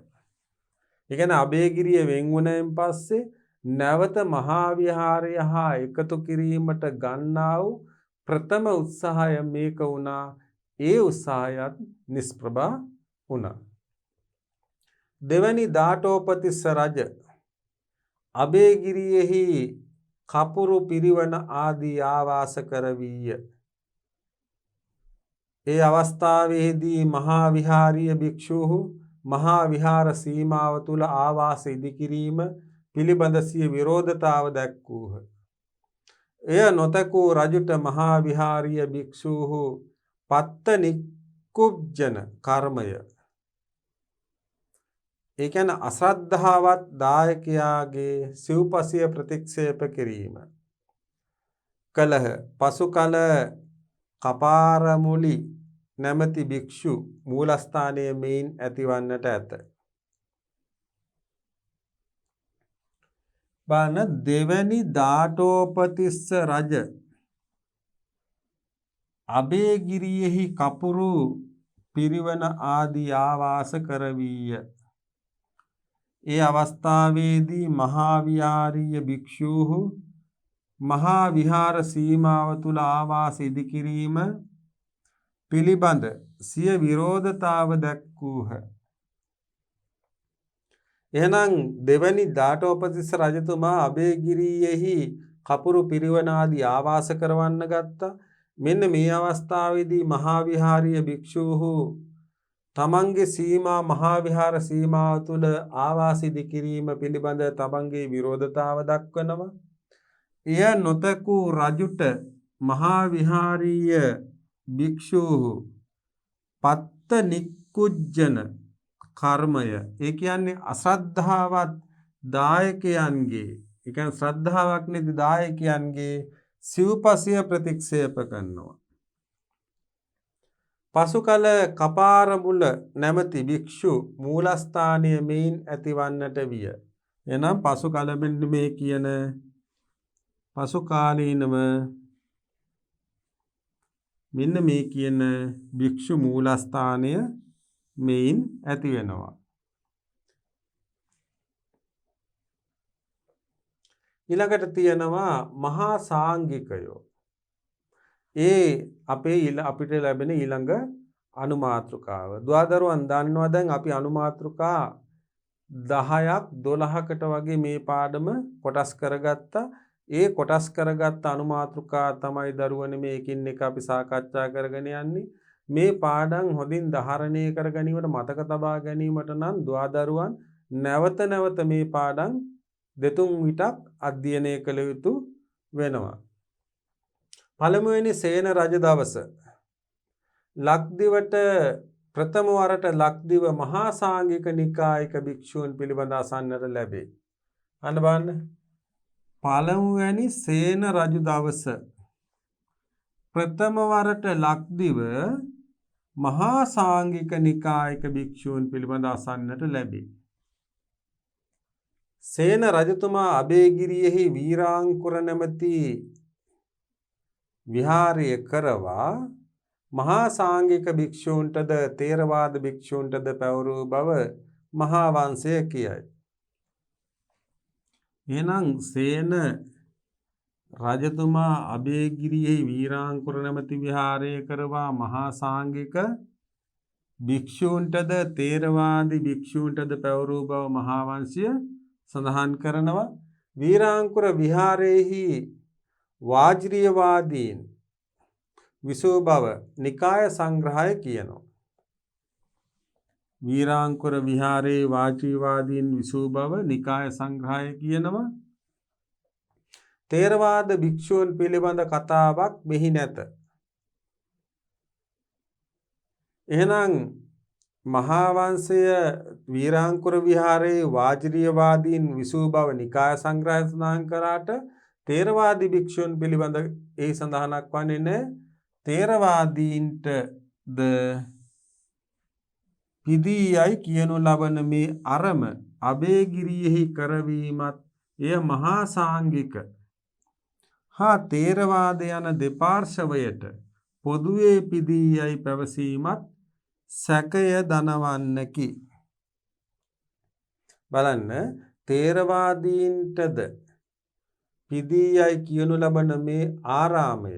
ඒ කියන්නේ අබේගිරිය වෙන් වුණෙන් පස්සේ නැවත මහා විහාරය හා එකතු කිරීමට ගන්නා වූ ප්‍රථම උත්සාහය මේක වුණා. ඒ උත්සාහයත් නිෂ්ප්‍රභා වුණා. දෙවැනි දාඨෝපතිස්ස රජ අබේගිරියෙහි කපුරු පිරිවන ආදී ආවාස කරවීය. ඒ අවස්ථාවේදී මහා විහාරීය භික්ෂූහු මහා විහාර සීමාව තුල ආවාස ඉදිකිරීම පිළිබඳ සිය විරෝධතාව දැක්වූහ. එය නොතකූ රජුට මහා විහාරීය භික්ෂූහු පත්ත නික්කුබ්ජන කර්මය, ඒ කියන්නේ අශ්‍රද්ධාවත් දායකයාගේ සිව්පසිය ප්‍රතික්ෂේප කිරීම කලහ. පසු කල කපාරමුලි නැමැති භික්ෂු මූලස්ථානයේ මෙයින් ඇතිවන්නට ඇත. බලන්න දෙවැනි දාඨෝපතිස්ස රජ අබේගිරියෙහි කපුරු පිරිවන ආදී ආවාස කරවීය. ඒ අවස්ථාවේදී මහා විහාරීය භික්ෂූහු මහා විහාර සීමාව තුල ආවාස ඉදිකිරීම පිළිබඳ සිය විරෝධතාව දැක්වූහ. එහෙනම් දෙවැනි දාඨෝපතිස්ස රජතුමා අබේගිරියෙහි කපුරු පිරිවන ආදී ආවාස කරවන්න ගත්තා. මෙන්න මේ අවස්ථාවේදී මහා විහාරීය භික්ෂූහු තමන්ගේ සීමා මහා විහාර සීමාව තුළ ආවාස ඉදිකිරීම පිළිබඳ තමන්ගේ විරෝධතාව දක්වනවා. එය නොතකූ රජුට මහා විහාරීය භික්ෂූහු පත්ත නික්කුජ්ජන කර්මය, ඒ කියන්නේ අශ්‍රද්ධාවත් දායකයන්ගේ, ඒ කියන්නේ ශ්‍රද්ධාවක් නැති දායකයන්ගේ සිව්පසිය ප්‍රතික්ෂේප කරනවා. පසු කල කපාර මුල නැමැති භික්ෂු මූලස්ථානයේ මෙයින් ඇතිවන්නට විය. එනම් පසු කල මෙන්න මේ කියන පසු කාලීනව මෙන්න මේ කියන භික්ෂු මූලස්ථානය මෙයින් ඇති වෙනවා. ඊළඟට තියෙනවා මහා සාංගිකයෝ. ඒ අපිට ලැබෙන ඊළඟ අනුමාත්‍රිකාව. දුවදරුවන් දන්නවා දැන් අපි අනුමාත්‍රිකා 10ක් 12කට වගේ මේ පාඩම කොටස් කරගත්තා. ඒ කොටස් කරගත්ත අනුමාත්‍රිකා තමයි දරුවනේ මේකින් එක අපි සාකච්ඡා කරගෙන යන්නේ. මේ පාඩම් හොඳින් ධාරණය කර ගැනීමට මතක තබා ගැනීමට නම් දුවදරුවන් නැවත නැවත මේ පාඩම් දෙතුන් විටක් අධ්‍යයනය කළ යුතු වෙනවා. පළමුවෙනි සේන රජ දවස ලක්දිවට ප්‍රථම වරට ලක්දිව මහා සාංගික නිකායික භික්ෂූන් පිළිබඳ අසන්නට ලැබේ. අන්න බලන්න. පළමුවැනි සේන රජු දවස ප්‍රථම වරට ලක්දිව මහා සාංගික නිකායික භික්ෂූන් පිළිබඳ අසන්නට ලැබේ. සේන රජතුමා අබේගිරියෙහි වීරාංකුර නැමැති විහාරය කරවා මහා සාංගික භික්ෂූන්ටද තේරවාද භික්ෂූන්ටද පැවරූ බව මහා වංශය කියයි. එහෙනම් සේන රජතුමා අබේගිරියෙහි වීරාංකුර නැමැති විහාරය කරවා මහා සාංගික භික්ෂූන්ටද තේරවාදී භික්ෂූන්ටද පැවරූ බව මහා වංශය සඳහන් කරනවා. වීරාංකුර විහාරයේහි වාජ්‍රීයවාදීන් විසූ බව නිකාය සංග්‍රහය කියනවා. වීරාංකුර විහාරයේ වාජ්‍රීයවාදීන් විසූ බව නිකාය සංග්‍රහය කියනවා. තේරවාද භික්ෂූන් පිළිබඳ කතාවක් මෙහි නැත. එහෙනම් මහා වංශය වීරාංකුර විහාරයේ වාජ්‍රීයවාදීන් විසූ බව නිකාය සංග්‍රහය සඳහන් කරාට තේරවාදී භික්ෂූන් පිළිබඳ ඒ සඳහනක් වන්නේ නැහැ. තේරවාදීන්ට ද පිදීයයි කියනු ලබන මේ අරම අබේගිරියෙහි කරවීමත් එය මහා සාංගික හා තේරවාද යන දෙපාර්ශවයට පොදුවේ පිදීයයි පැවසීමත් සැකය දනවන්නකි. බලන්න තේරවාදීන්ටද පිදීයයි කියනු ලබන මේ ආරාමය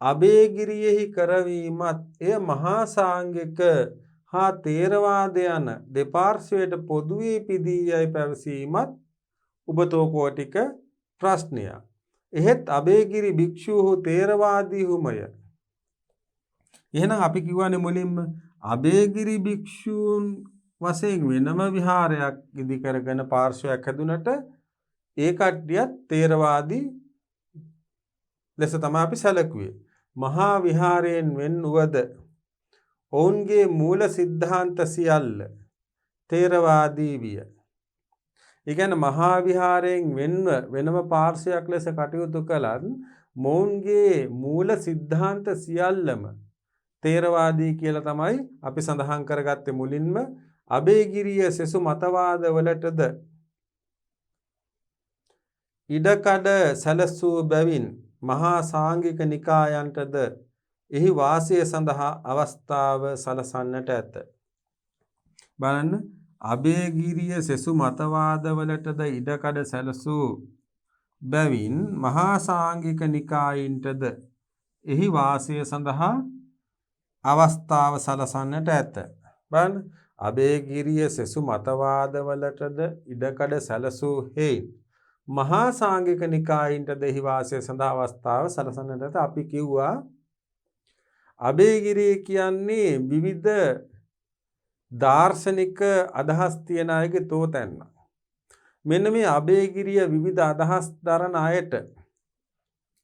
අබේගිරියෙහි කරවීමත් එය මහා සාංගික හා තේරවාද යන දෙපාර්ශ්වයට පොදුවේ පිදීයයි පැවසීමත් උබතෝ කෝටික ප්‍රශ්නයක්. එහෙත් අබේගිරි භික්ෂූහු තේරවාදීහුමය. එහෙනම් අපි කියවනේ මුලින්ම අබේගිරි භික්ෂූන් වශයෙන් වෙනම විහාරයක් ඉදි කරගෙන පාර්ශ්වයක් හැදුනට ඒ කට්ටියත් තේරවාදී ලෙස තමයි අපි සැලකුවේ. මහා විහාරයෙන් වෙන් වූද ඔවුන්ගේ මූල සිද්ධාන්ත සියල්ල තේරවාදී විය. ඒ කියන්නේ මහා විහාරයෙන් වෙන්ව වෙනම පාර්ශ්වයක් ලෙස කටයුතු කළත් මොවුන්ගේ මූල සිද්ධාන්ත සියල්ලම තේරවාදී කියලා තමයි අපි සඳහන් කරගත්තේ මුලින්ම. අබේගිරිය සෙසු මතවාද වලටද ඉඩකඩ සැලසූ බැවින් මහා සාංඝික නිකායන්ටද එහි වාසය සඳහා අවස්ථාව සලසන්නට ඇත. බලන්න අභයගිරිය සෙසු මතවාදවලටද ඉඩකඩ සැලසූ බැවින් මහා සාංඝික නිකායින්ටද එහි වාසය සඳහා අවස්ථාව සලසන්නට ඇත. බලන්න අභයගිරිය සෙසු මතවාදවලටද ඉඩකඩ සැලසූ හේයින් මහා සාංඝික නිකායින්ටද එහි වාසය සඳහා අවස්ථාව සලසන්නට ඇත. අපි කිව්වා අභයගිරිය කියන්නේ විවිධ දාර්ශනික අදහස් තියන අයගේ තෝතැන්න. මෙන්න මේ අභයගිරිය විවිධ අදහස් දරන අයට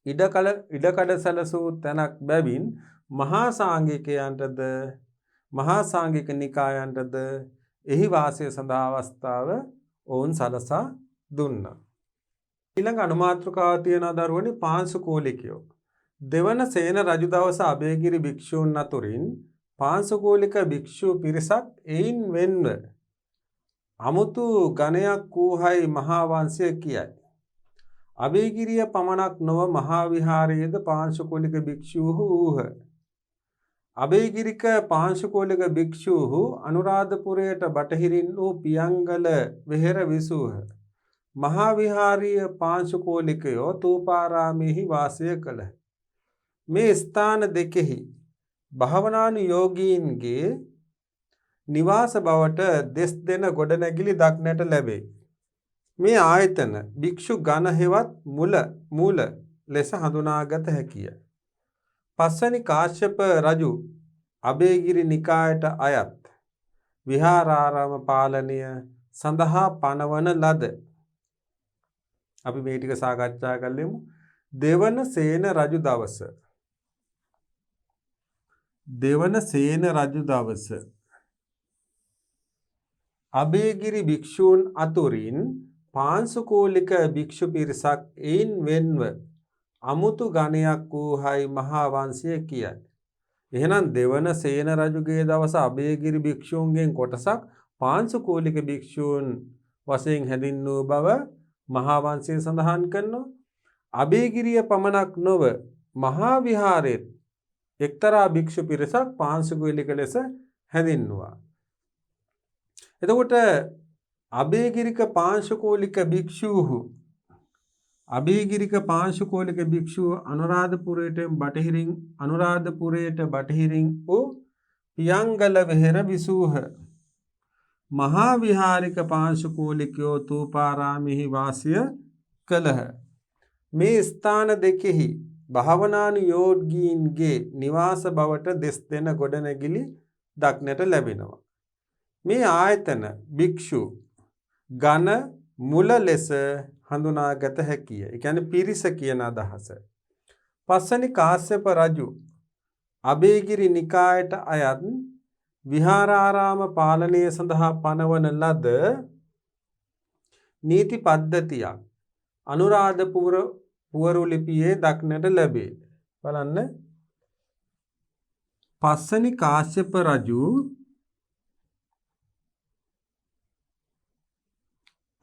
ඉඩකඩ සැලසූ තැනක් බැවින් මහා සාංඝිකයන්ටද මහා සාංඝික නිකායන්ටද එහි වාසය සඳහා අවස්ථාව ඔවුන් සලසා දුන්නා. ඊළඟ අනුමාත්‍රකාව තියෙන දරුවනි පාංශුකූලිකයෝ. දෙවන සේන රජු දවස අභයගිරි භික්ෂූන් අතුරින් පාංශුකූලික භික්ෂූ පිරිසක් එයින් වෙන්ව අමුතු ගණයක් වූහයි මහා වංශය කියයි. අභයගිරිය පමණක් නොව මහා විහාරයේද පාංශුකූලික භික්ෂූහු වූහ. අභයගිරික පාංශුකූලික භික්ෂූහු අනුරාධපුරයට බටහිරින් වූ පියංගල වෙහෙර විසූහ. මහා විහාරීය පාංශුකූලිකයෝ තූපාරාමෙහි වාසය කළහ. මේ ස්ථාන දෙකෙහි භාවනානුයෝගීන්ගේ නිවාස බවට දෙස් දෙන ගොඩනැගිලි දක්නට ලැබේ. මේ ආයතන භික්ෂු ගණ හෙවත් මූල ලෙස හඳුනාගත හැකිය. පස්වැනි කාශ්‍යප රජු අභයගිරි නිකායට අයත් විහාරාරාම පාලනය සඳහා පනවන ලද. අපි මේ ටික සාකච්ඡා කළෙමු. දෙවන සේන රජු දවස. දෙවන සේන රජු දවස අභයගිරි භික්ෂූන් අතුරින් පාංශුකූලික භික්ෂු පිරිසක් එයින් වෙන්ව අමුතු ගණයක් වූහයි මහා වංශය කියයි. එහෙනම් දෙවන සේන රජුගේ දවස අභයගිරි භික්ෂූන්ගෙන් කොටසක් පාංශුකූලික භික්ෂූන් වශයෙන් හැඳින්වූ බව මහා වංශය සඳහන් කරනවා. අභයගිරිය පමණක් නොව මහා විහාරයේ එක්තරා භික්ෂු පිරිසක් පාංශුකූලික ලෙස හැඳින්වුවා. එතකොට අභයගිරික පාංශුකූලික භික්ෂූහු අභයගිරික පාංශුකූලික භික්ෂූ අනුරාධපුරයට බටහිරින් වූ පියංගල වෙහෙර විසූහ. මහා විහාරික පාංශුකූලිකයෝ තූපාරාමෙහි වාසය කළහ. මේ ස්ථාන දෙකෙහි භාවනානුයෝගීන්ගේ නිවාස බවට දෙස් දෙන ගොඩනැගිලි දක්නට ලැබෙනවා. මේ ආයතන භික්ෂු ගණ මුල ලෙස හඳුනාගත හැකිය. ඒ කියන්නේ පිරිස කියන අදහස. පස්වැනි කාශ්‍යප රජු අභයගිරි නිකායට අයත් විහාරාරාම පාලනය සඳහා පනවන ලද නීති පද්ධතියක් අනුරාධපුර පුවරු ලිපියේ දක්නට ලැබේ. බලන්න පස්වැනි කාශ්‍යප රජු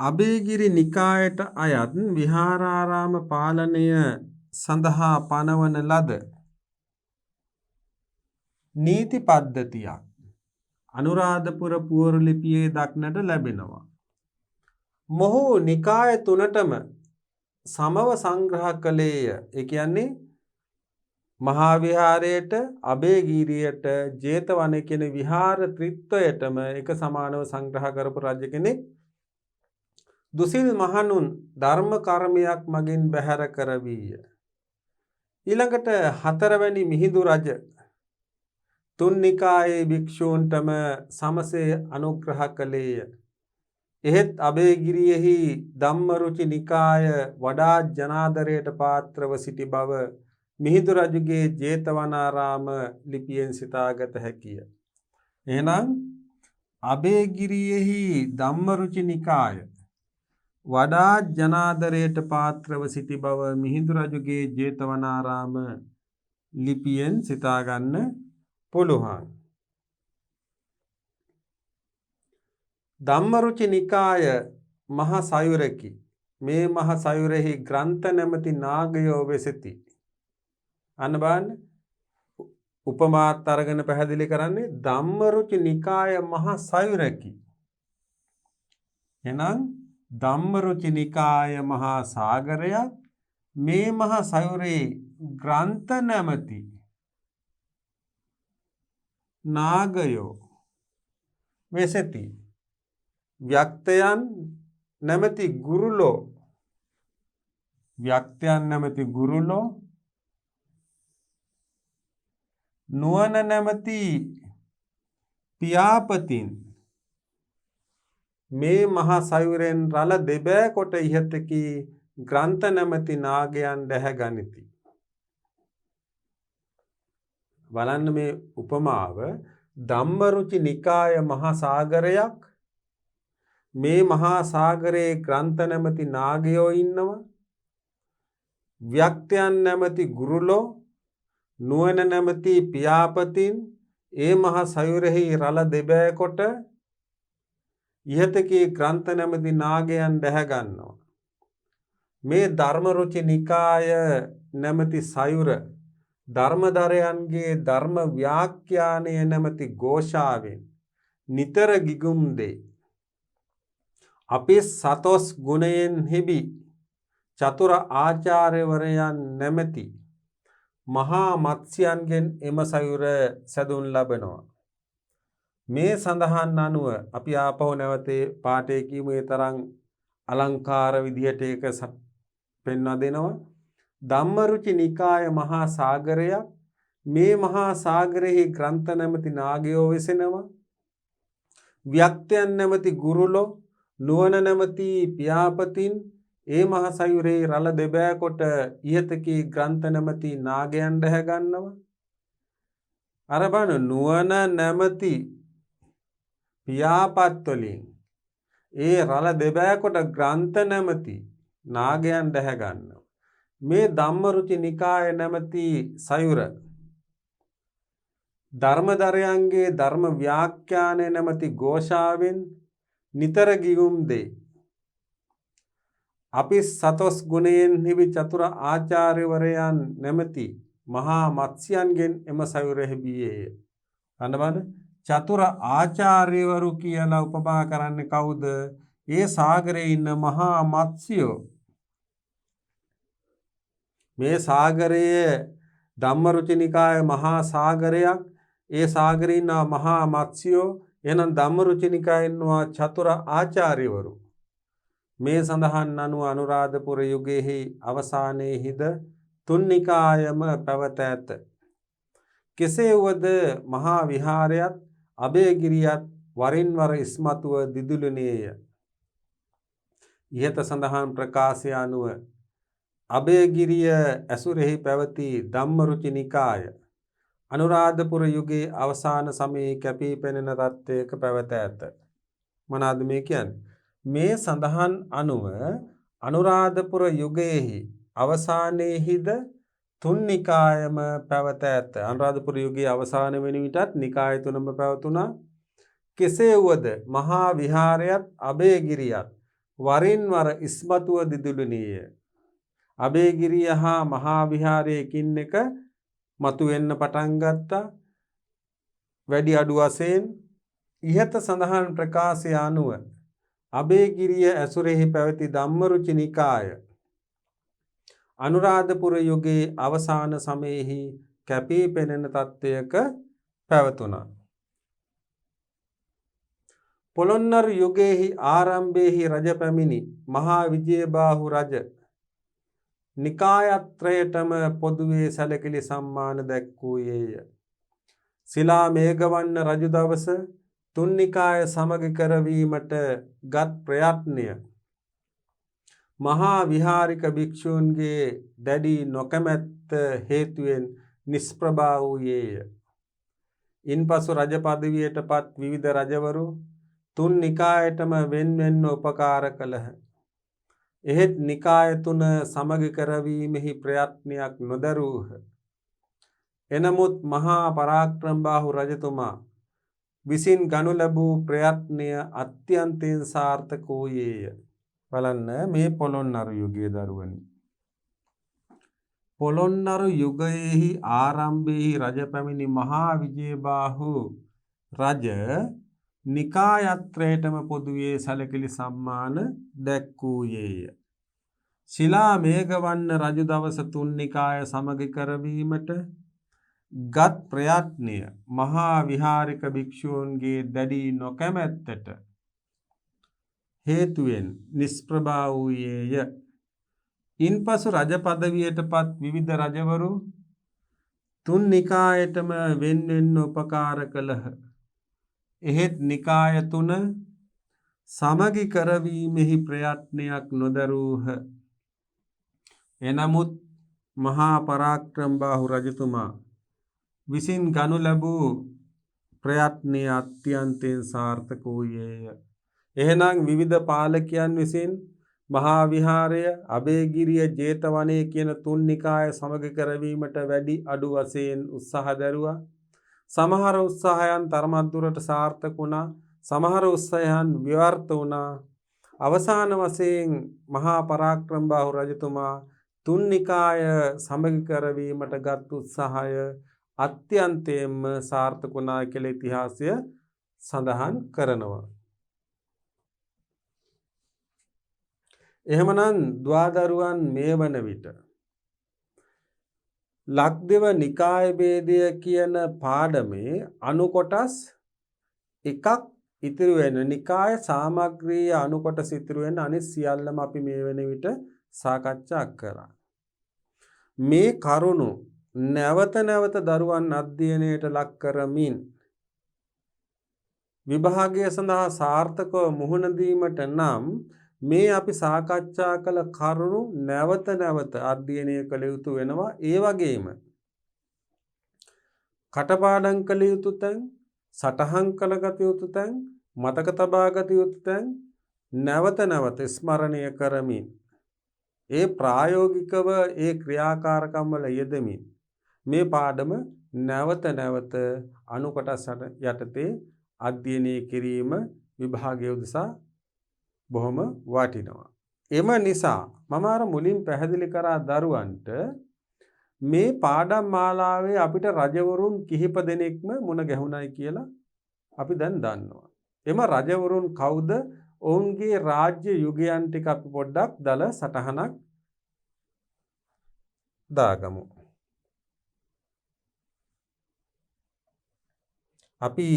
අභයගිරි නිකායට අයත් විහාරාරාම පාලනය සඳහා පනවන ලද නීති පද්ධතියක් අනුරාධපුර පුවරු ලිපියේ දක්නට ලැබෙනවා. මොහු නිකාය තුනටම සමව සංග්‍රහ කළේය. ඒ කියන්නේ මහා විහාරයට, අභයගිරියට, ජේතවන කියන විහාර ත්‍රිත්වයටම එක සමානව සංග්‍රහ කරපු රජ කෙනෙක්. දුසිල් මහණුන් ධර්ම කර්මයක් මගින් බැහැර කරවීය. ඊළඟට හතරවැනි මිහිඳු රජ තුන් නිකායේ භික්ෂූන්ටම සමසේ අනුග්‍රහ කළේය. එහෙත් අභයගිරියෙහි ධම්මරුචි නිකාය වඩා ජනාදරයට පාත්‍රව සිටි බව මිහිඳු රජුගේ ජේතවනාරාම ලිපියෙන් සිතාගත හැකිය. එහෙනම් අභයගිරියෙහි ධම්මරුචි නිකාය වඩා ජනාදරයට පාත්‍රව සිටි බව මිහිඳු රජුගේ ජේතවනාරාම ලිපියෙන් සිතාගන්න පුළුවන්. ධම්මරුචි නිකාය මහා සයුරකි. මේ මහ සයුරෙහි ග්‍රන්ථ නැමැති නාගයෝ වෙසෙති. අන්න බලන්න උපමාත් අරගෙන පැහැදිලි කරන්නේ ධම්මරුචි නිකාය මහ සයුරකි. එහෙනම් ධම්මරුචි නිකාය මහා සාගරයක් මේ මහ සයුරේ ග්‍රන්ථ නැමැති නාගයෝ වෙසෙති. ව්‍යක්තයන් නැමැති ගුරුලෝ නුවණ නැමැති පියාපතින් මේ මහා සයුරෙන් රළ දෙබෑ කොට ඉහතකි ග්‍රන්ථ නැමැති නාගයන් දැහැ ගනිති. බලන්න මේ උපමාව ධම්මරුචි නිකාය මහා සාගරයක් මේ මහා සාගරයේ ග්‍රන්ථ නැමැති නාගයෝ ඉන්නවා. ව්‍යක්තයන් නැමැති ගුරුලෝ නුවණ නැමැති පියාපතින් ඒ මහා සයුරෙහි රළ දෙබෑ කොට ඉහතකී ග්‍රන්ථ නැමැති නාගයන් දැහැ ගන්නවා. මේ ධර්මරුචි නිකාය නැමැති සයුර ධර්මදරයන්ගේ ධර්ම ව්‍යාඛ්‍යානය නැමැති ഘോഷාවෙන් නිතර ගිගුම් දෙයි. අපි සතොස් ගුණයෙන් හිබි චතුර ආචාර්යවරයන් නැමැති මහා මත්ස්‍යයන්ගෙන් එම සයුර සැදුන් ලබනවා. මේ සඳහන් අනුව අපි ආපහු නැවතේ පාඨයේ කියමු. ඒ තරම් අලංකාර විදිහට ඒක පෙන්වා දෙනවා. ධම්මරුචි නිකාය මහා සාගරයක් මේ මහා සාගරෙහි ග්‍රන්ථ නැමැති නාගයෝ වෙසෙනවා. ව්‍යක්තයන් නැමැති ගුරුලෝ නුවණ නැමැති පියාපතින් ඒ මහා සයුරේ රළ දෙබෑ කොට ඉහතකී ග්‍රන්ථ නැමැති නාගයන් දැහැ ගන්නවා. අර බලන්න නුවණ නැමැති පියාපත් වලින් ඒ රළ දෙබෑ කොට ග්‍රන්ථ නැමැති නාගයන් දැහැ ගන්නවා. මේ ධම්මරුචි නිකාය නැමැති සයුර ධර්මදරයන්ගේ ධර්ම ව්‍යාඛ්‍යානය නැමැති ഘോഷාවෙන් නිතර ගිගුම් දෙයි. අපි සතොස් ගුණයෙන් හිවි චතුර ආචාර්යවරයන් නැමැති මහා මත්ස්‍යයන්ගෙන් එම සයුරෙහි බියේය. අන්න චතුර ආචාර්යවරු කියලා උපමා කරන්නේ කවුද? ඒ සාගරයේ ඉන්න මහා මත්ස්‍යයෝ. මේ සාගරයේ ධම්මරුචි නිකාය මහා සාගරයක්. ඒ සාගරේ ඉන්න මහා මත්ස්‍යයෝ. එහෙනම් ධම්මරුචි නිකායේ ඉන්නවා චතුර ආචාර්යවරු. මේ සඳහන් අනුව අනුරාධපුර යුගයේහි අවසානයේහිද තුන් නිකායම පැවත ඇත. කෙසේ වුවද මහා විහාරයත් අභයගිරියත් වරින් වර ඉස්මතුව දිදුලුනේය. ඉහත සඳහන් ප්‍රකාශය අනුව අභයගිරිය ඇසුරෙහි පැවති ධම්මරුචි නිකාය අනුරාධපුර යුගයේ අවසාන සමයේ කැපී පෙනෙන තත්ත්වයක පැවත ඇත. මොනවාද මේ කියන්නේ? මේ සඳහන් අනුව අනුරාධපුර යුගයේහි අවසානයේහිද තුන් නිකායම පැවත ඇත. අනුරාධපුර යුගයේ අවසාන වෙන විටත් නිකාය තුනම පැවතුණා. කෙසේ වුවද මහා විහාරයත් අභයගිරියත් වරින් වර ඉස්මතුව දිදුලුනේය. අභයගිරිය හා මහා විහාරයේ එකින් එක මතුවෙන්න පටන් ගත්තා. වැඩි අඩු වශයෙන් ඉහත සඳහන් ප්‍රකාශය අනුව අභයගිරිය ඇසුරෙහි පැවති ධම්මරුචි නිකාය අනුරාධපුර යුගයේ අවසාන සමයෙහි කැපී පෙනෙන තත්ත්වයක පැවතුණා. පොළොන්නරු යුගයේහි ආරම්භයේහි රජ පැමිණි මහා විජයබාහු රජ නිකායත්‍රයටම පොදුවේ සැලකිලි සම්මාන දැක්වූයේය. ශිලා මේඝවන්න රජු දවස තුන් නිකාය සමග කරවීමට ගත් ප්‍රයත්නය මහා විහාරික භික්ෂූන්ගේ දැඩි නොකමැත්ත හේතුවෙන් නිෂ්ප්‍රභා වූයේය. ඉන්පසු රජ පදවියට පත් විවිධ රජවරු තුන් නිකායටම වෙන්වෙන්ව උපකාර කළහ. එහෙත් නිකාය තුන සමග කරවීමෙහි ප්‍රයත්නයක් නොදරූහ. එනමුත් මහා පරාක්‍රමබාහු රජතුමා විසින් ගනු ලැබූ ප්‍රයත්නය අත්‍යන්තයෙන් සාර්ථක වූයේය. බලන්න මේ පොළොන්නරු යුගයේ දරුවනි. පොළොන්නරු යුගයේහි ආරම්භයේහි රජ පැමිණි මහා විජයබාහු රජ නිකායත්‍රයටම පොදුවේ සැලකිලි සම්මාන දැක්වූයේය. ශිලා මේඝවන්න රජු දවස තුන් නිකාය සමගි කරවීමට ගත් ප්‍රයත්නය මහා විහාරික භික්ෂූන්ගේ දැඩි නොකැමැත්තට හේතුවෙන් නිෂ්ප්‍රභා වූයේය. ඉන්පසු රජ පදවියට පත් විවිධ රජවරු තුන් නිකායටම වෙන්වෙන් උපකාර කළහ. එහෙත් නිකාය තුන සමගි කරවීමෙහි ප්‍රයත්නයක් නොදරූහ. එනමුත් මහා පරාක්‍රමබාහු රජතුමා විසින් ගනු ලැබූ ප්‍රයත්නය අත්‍යන්තයෙන් සාර්ථක වූයේය. එහෙනම් විවිධ පාලකයන් විසින් මහා විහාරය, අභයගිරිය, ජේතවනය කියන තුන් නිකාය සමග කරවීමට වැඩි අඩු වශයෙන් උත්සාහ දැරුවා. සමහර උත්සාහයන් තරමක් දුරට සාර්ථක වුණා. සමහර උත්සාහයන් ව්‍යර්ථ වුණා. අවසාන වශයෙන් මහා පරාක්‍රමබාහු රජතුමා තුන් නිකාය සමග කරවීමට ගත් උත්සාහය අත්‍යන්තයෙන්ම සාර්ථක වුණා කියලා ඉතිහාසය සඳහන් කරනවා. එහෙමනම් ද්වාදරුවන් මේ වන විට ලක්දිව නිකාය භේදය කියන පාඩමේ අනු කොටස් එකක් ඉතිරි වෙන නිකාය සාමග්‍රීය අනු කොටස් ඉතිරි වෙන අනිත් සියල්ලම අපි මේ වෙන විට සාකච්ඡා කරා. මේ කරුණු නැවත නැවත දරුවන් අධ්‍යයනයට ලක් කරමින් විභාගය සඳහා සාර්ථකව මුහුණ දීමට නම් මේ අපි සාකච්ඡා කළ කරුණු නැවත නැවත අධ්‍යයනය කළ යුතු වෙනවා. ඒ වගේම කටපාඩම් කළ යුතු තැන්, සටහන් කළගත යුතු තැන්, මතක තබා ගත යුතු තැන් නැවත නැවත ස්මරණය කරමින් ඒ ප්‍රායෝගිකව ඒ ක්‍රියාකාරකම් වල යෙදමින් මේ පාඩම නැවත නැවත අනු කොටස් යටතේ අධ්‍යයනය කිරීම විභාගය උදෙසා බොහොම වටිනවා. එම නිසා මම අර මුලින් පැහැදිලි කරා දරුවන්ට මේ පාඩම් මාලාවේ අපිට රජවරුන් කිහිප දෙනෙක්ම මුණ ගැහුණයි කියලා අපි දැන් දන්නවා. එම රජවරුන් කවුද? ඔවුන්ගේ රාජ්‍ය යුගයන් ටික අපි පොඩ්ඩක් දල සටහනක් දාගමු. අපි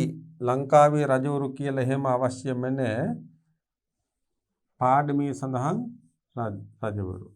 ලංකාවේ රජවරු කියලා එහෙම අවශ්‍යම නැහැ. පාඩමේ සඳහන් රජවරු.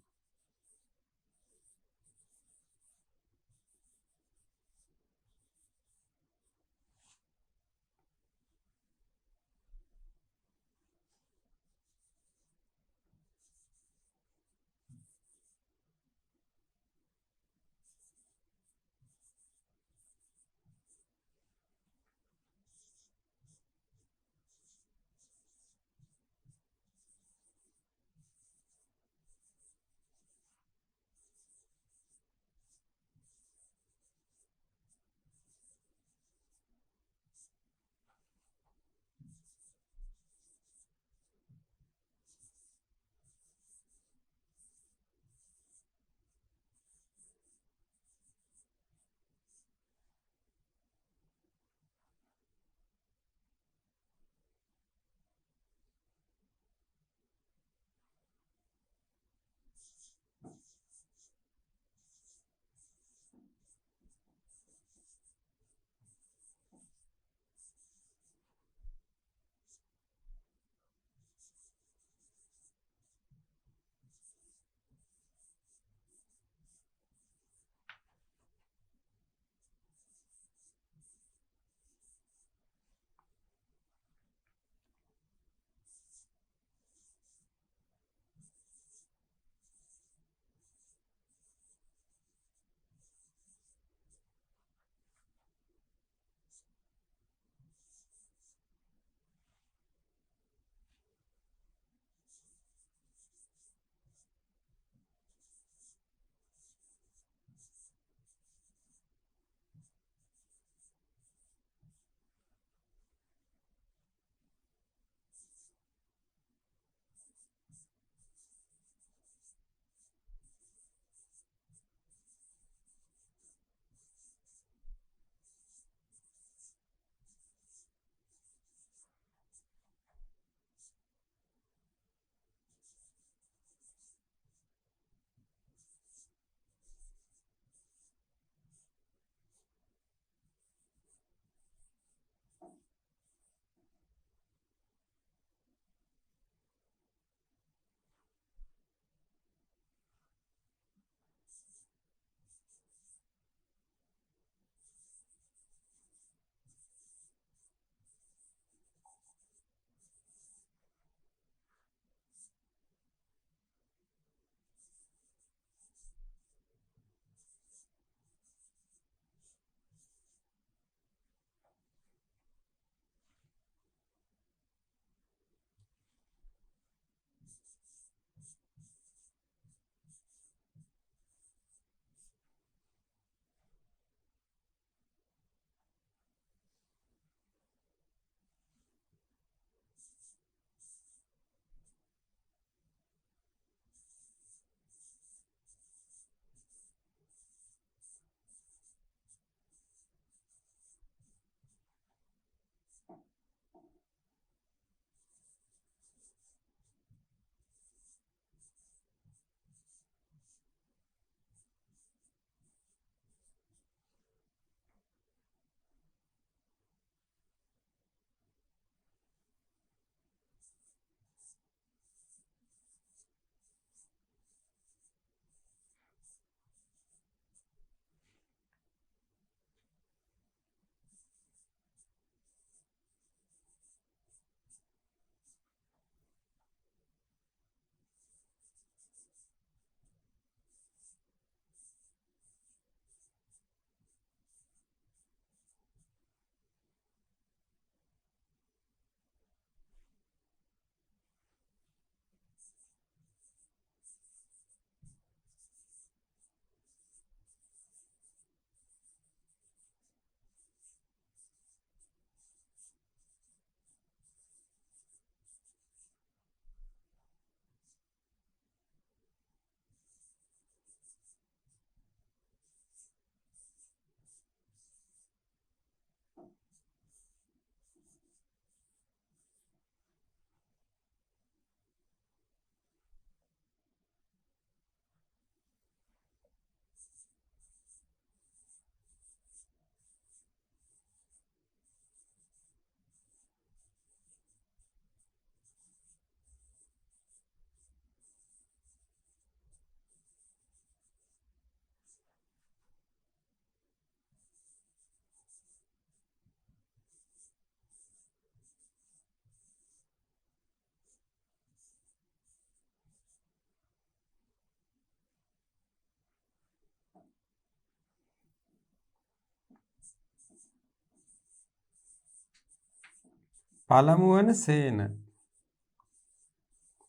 පළමුවන සේන.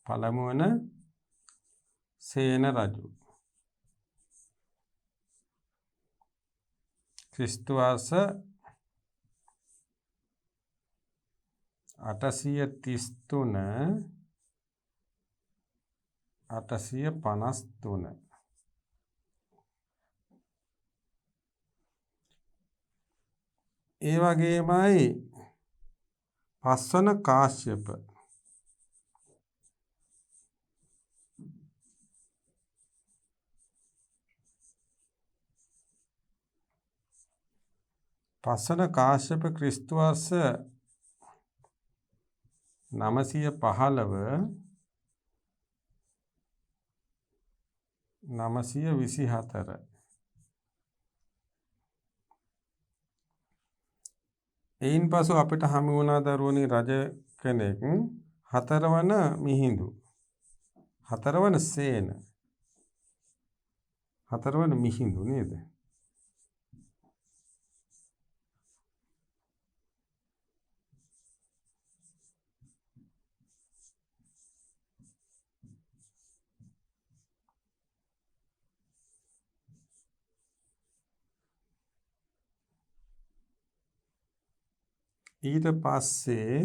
පළමුවන සේන රජු. ක්‍රිස්තු වර්ෂ 833 853. ඒ වගේමයි පස්වන කාශ්‍යප. පස්වන කාශ්‍යප ක්‍රිස්තු වර්ෂ 915 924. එයින් පසු අපිට හමු වුණා දරුවනි රජ කෙනෙක් හතරවන මිහිඳු. හතරවන සේන. හතරවන මිහිඳු නේද? ඊට පස්සේ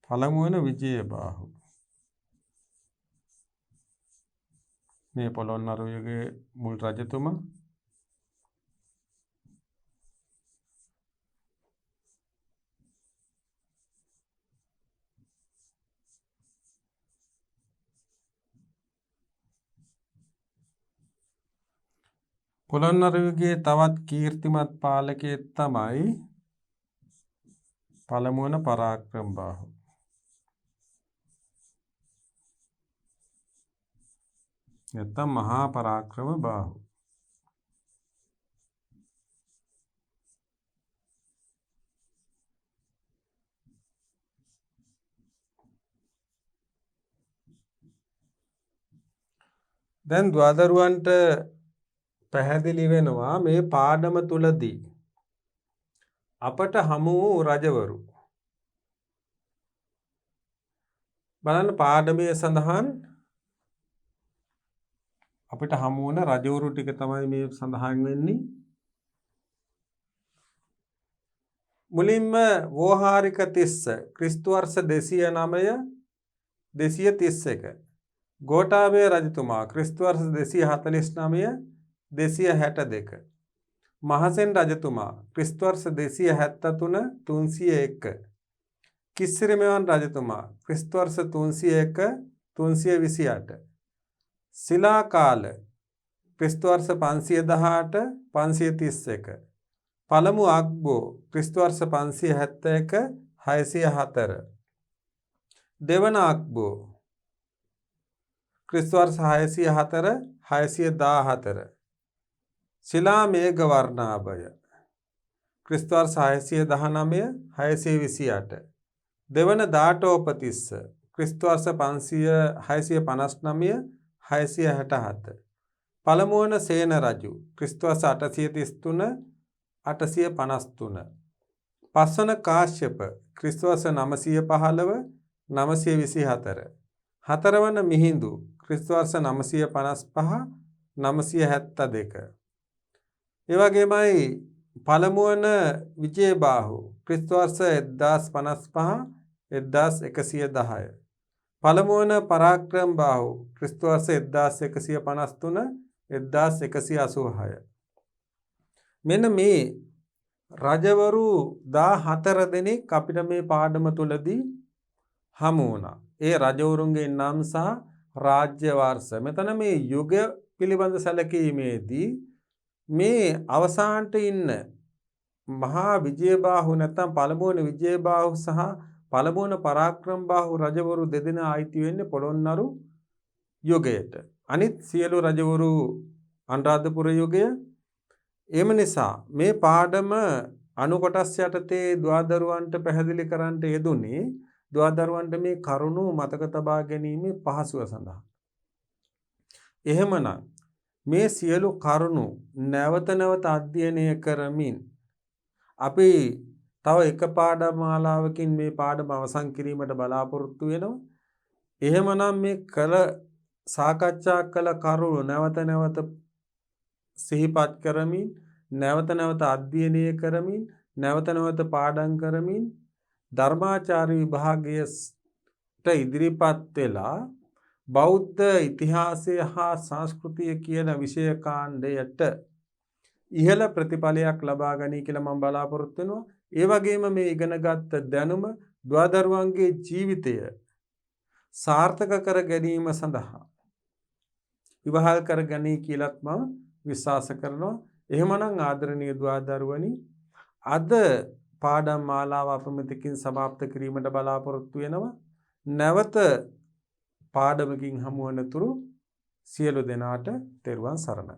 පළමුවන විජයබාහු. මේ පොළොන්නරුවේ මුල් රජතුමා. පොළොන්නරුවේ තවත් කීර්තිමත් පාලකයෙක් තමයි පළමුවන පරාක්‍රමබාහු. නැත්නම් මහා පරාක්‍රමබාහු. දැන් දුවදරුවන්ට පැහැදිලි වෙනවා මේ පාඩම තුලදී අපට හමු වූ රජවරු. බලන්න පාඩමේ සඳහන් අපිට හමු වුණ රජවරු ටික තමයි මේ සඳහන් වෙන්නේ. මුලින්ම වෝහාරික 30 ක්‍රිස්තු වර්ෂ 209 231. ගෝඨාභය රජතුමා ක්‍රිස්තු වර්ෂ 249 262. මහසෙන් රජතුමා ක්‍රිස්තු වර්ෂ 273 301. කිස්සිරි මෙවන් රජතුමා ක්‍රිස්තු වර්ෂ 301 328. ශිලා කාල ක්‍රිස්තු වර්ෂ 518 531. පළමු අග්බෝ ක්‍රිස්තු වර්ෂ 571 604. දෙවන අග්බෝ ක්‍රිස්තු වර්ෂ 604 614. ශිලා මේඝ වර්ණාභය ක්‍රිස්තු වර්ෂ 619 628. දෙවන දාඨෝපතිස්ස ක්‍රිස්තු වර්ෂ 659 667. පළමුවන සේන රජු ක්‍රිස්තු වර්ෂ 833 853. පස්වන කාශ්‍යප ක්‍රිස්තු වර්ෂ 915 924. හතරවන මිහිඳු ක්‍රිස්තු වර්ෂ 955 972. ඒ වගේමයි පළමුවන විජයබාහු ක්‍රිස්තු වර්ෂ 1055 1110. පළමුවන පරාක්‍රමබාහු ක්‍රිස්තු වර්ෂ 1153 1186. මෙන්න මේ රජවරු 14 දෙනෙක් අපිට මේ පාඩම තුලදී හමු වුණා. ඒ රජවරුන්ගේ නම් සහ රාජ්‍ය වර්ෂ. මෙතන මේ යුග පිළිබඳ සැලකීමේදී මේ අවසානට ඉන්න මහා විජයබාහු නැත්නම් පළමුවන විජයබාහු සහ පළමුවන පරාක්‍රමබාහු රජවරු දෙදෙනා අයිති වෙන්නේ පොළොන්නරු යුගයට. අනිත් සියලු රජවරු අනුරාධපුර යුගය. එම නිසා මේ පාඩම අනු කොටස් යටතේ දුවදරුවන්ට පැහැදිලි කරන්නට යෙදුනේ දුවදරුවන්ට මේ කරුණු මතක තබා ගැනීමේ පහසුව සඳහා. එහෙමනම් මේ සියලු කරුණු නැවත නැවත අධ්‍යයනය කරමින් අපි තව එක පාඩම් මාලාවකින් මේ පාඩම අවසන් කිරීමට බලාපොරොත්තු වෙනවා. එහෙමනම් මේ සාකච්ඡා කළ කරුණු නැවත නැවත සිහිපත් කරමින්, නැවත නැවත අධ්‍යයනය කරමින්, නැවත නැවත පාඩම් කරමින් ධර්මාචාර්ය විභාගයට ඉදිරිපත් වෙලා බෞද්ධ ඉතිහාසය හා සංස්කෘතිය කියන විෂය කාණ්ඩයට ඉහළ ප්‍රතිඵලයක් ලබා ගනී කියලා මම බලාපොරොත්තු වෙනවා. ඒ වගේම මේ ඉගෙනගත් දැනුම දුවදරුවන්ගේ ජීවිතය සාර්ථක කර ගැනීම සඳහා විවහල් කර ගනී කියලාත් මම විශ්වාස කරනවා. එහෙමනම් ආදරණීය දුවදරුවනි, අද පාඩම් මාලාව අප මෙතකින් සමාප්ත කිරීමට බලාපොරොත්තු වෙනවා. නැවත පාඩමකින් හමු වනතුරු සියලු දෙනාට තෙරුවන් සරණයි.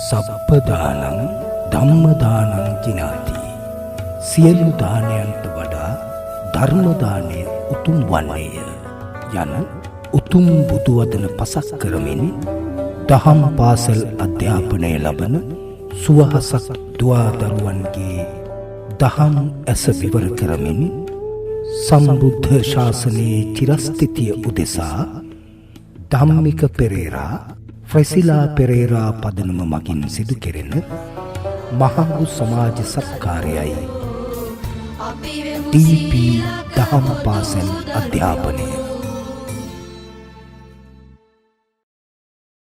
සප්පදානං ධම්මදානං ජිනාති. සියලු දානයන්ට වඩා ධර්ම දානය උතුම් වන්නේය යන උතුම් බුදු වදන පසක් කරමින් දහම් පාසල් අධ්‍යාපනය ලබන සුවහසක් දුවා දරුවන්ගේ දහම් ඇස විවර කරමින් සම්බුද්ධ ශාසනයේ චිරස්ථිතිය උදෙසා ධම්මික පෙරේරා, ෆ්‍රැසිලා පෙරේරා පදනම මගින් සිදු කෙරෙන මහඟු සමාජ සත්කාරයයි
අපි වෙමු
ටීපී
සීලක
දහම්
පොදු
පාසල්
දරුවෝ.
අධ්‍යාපනය.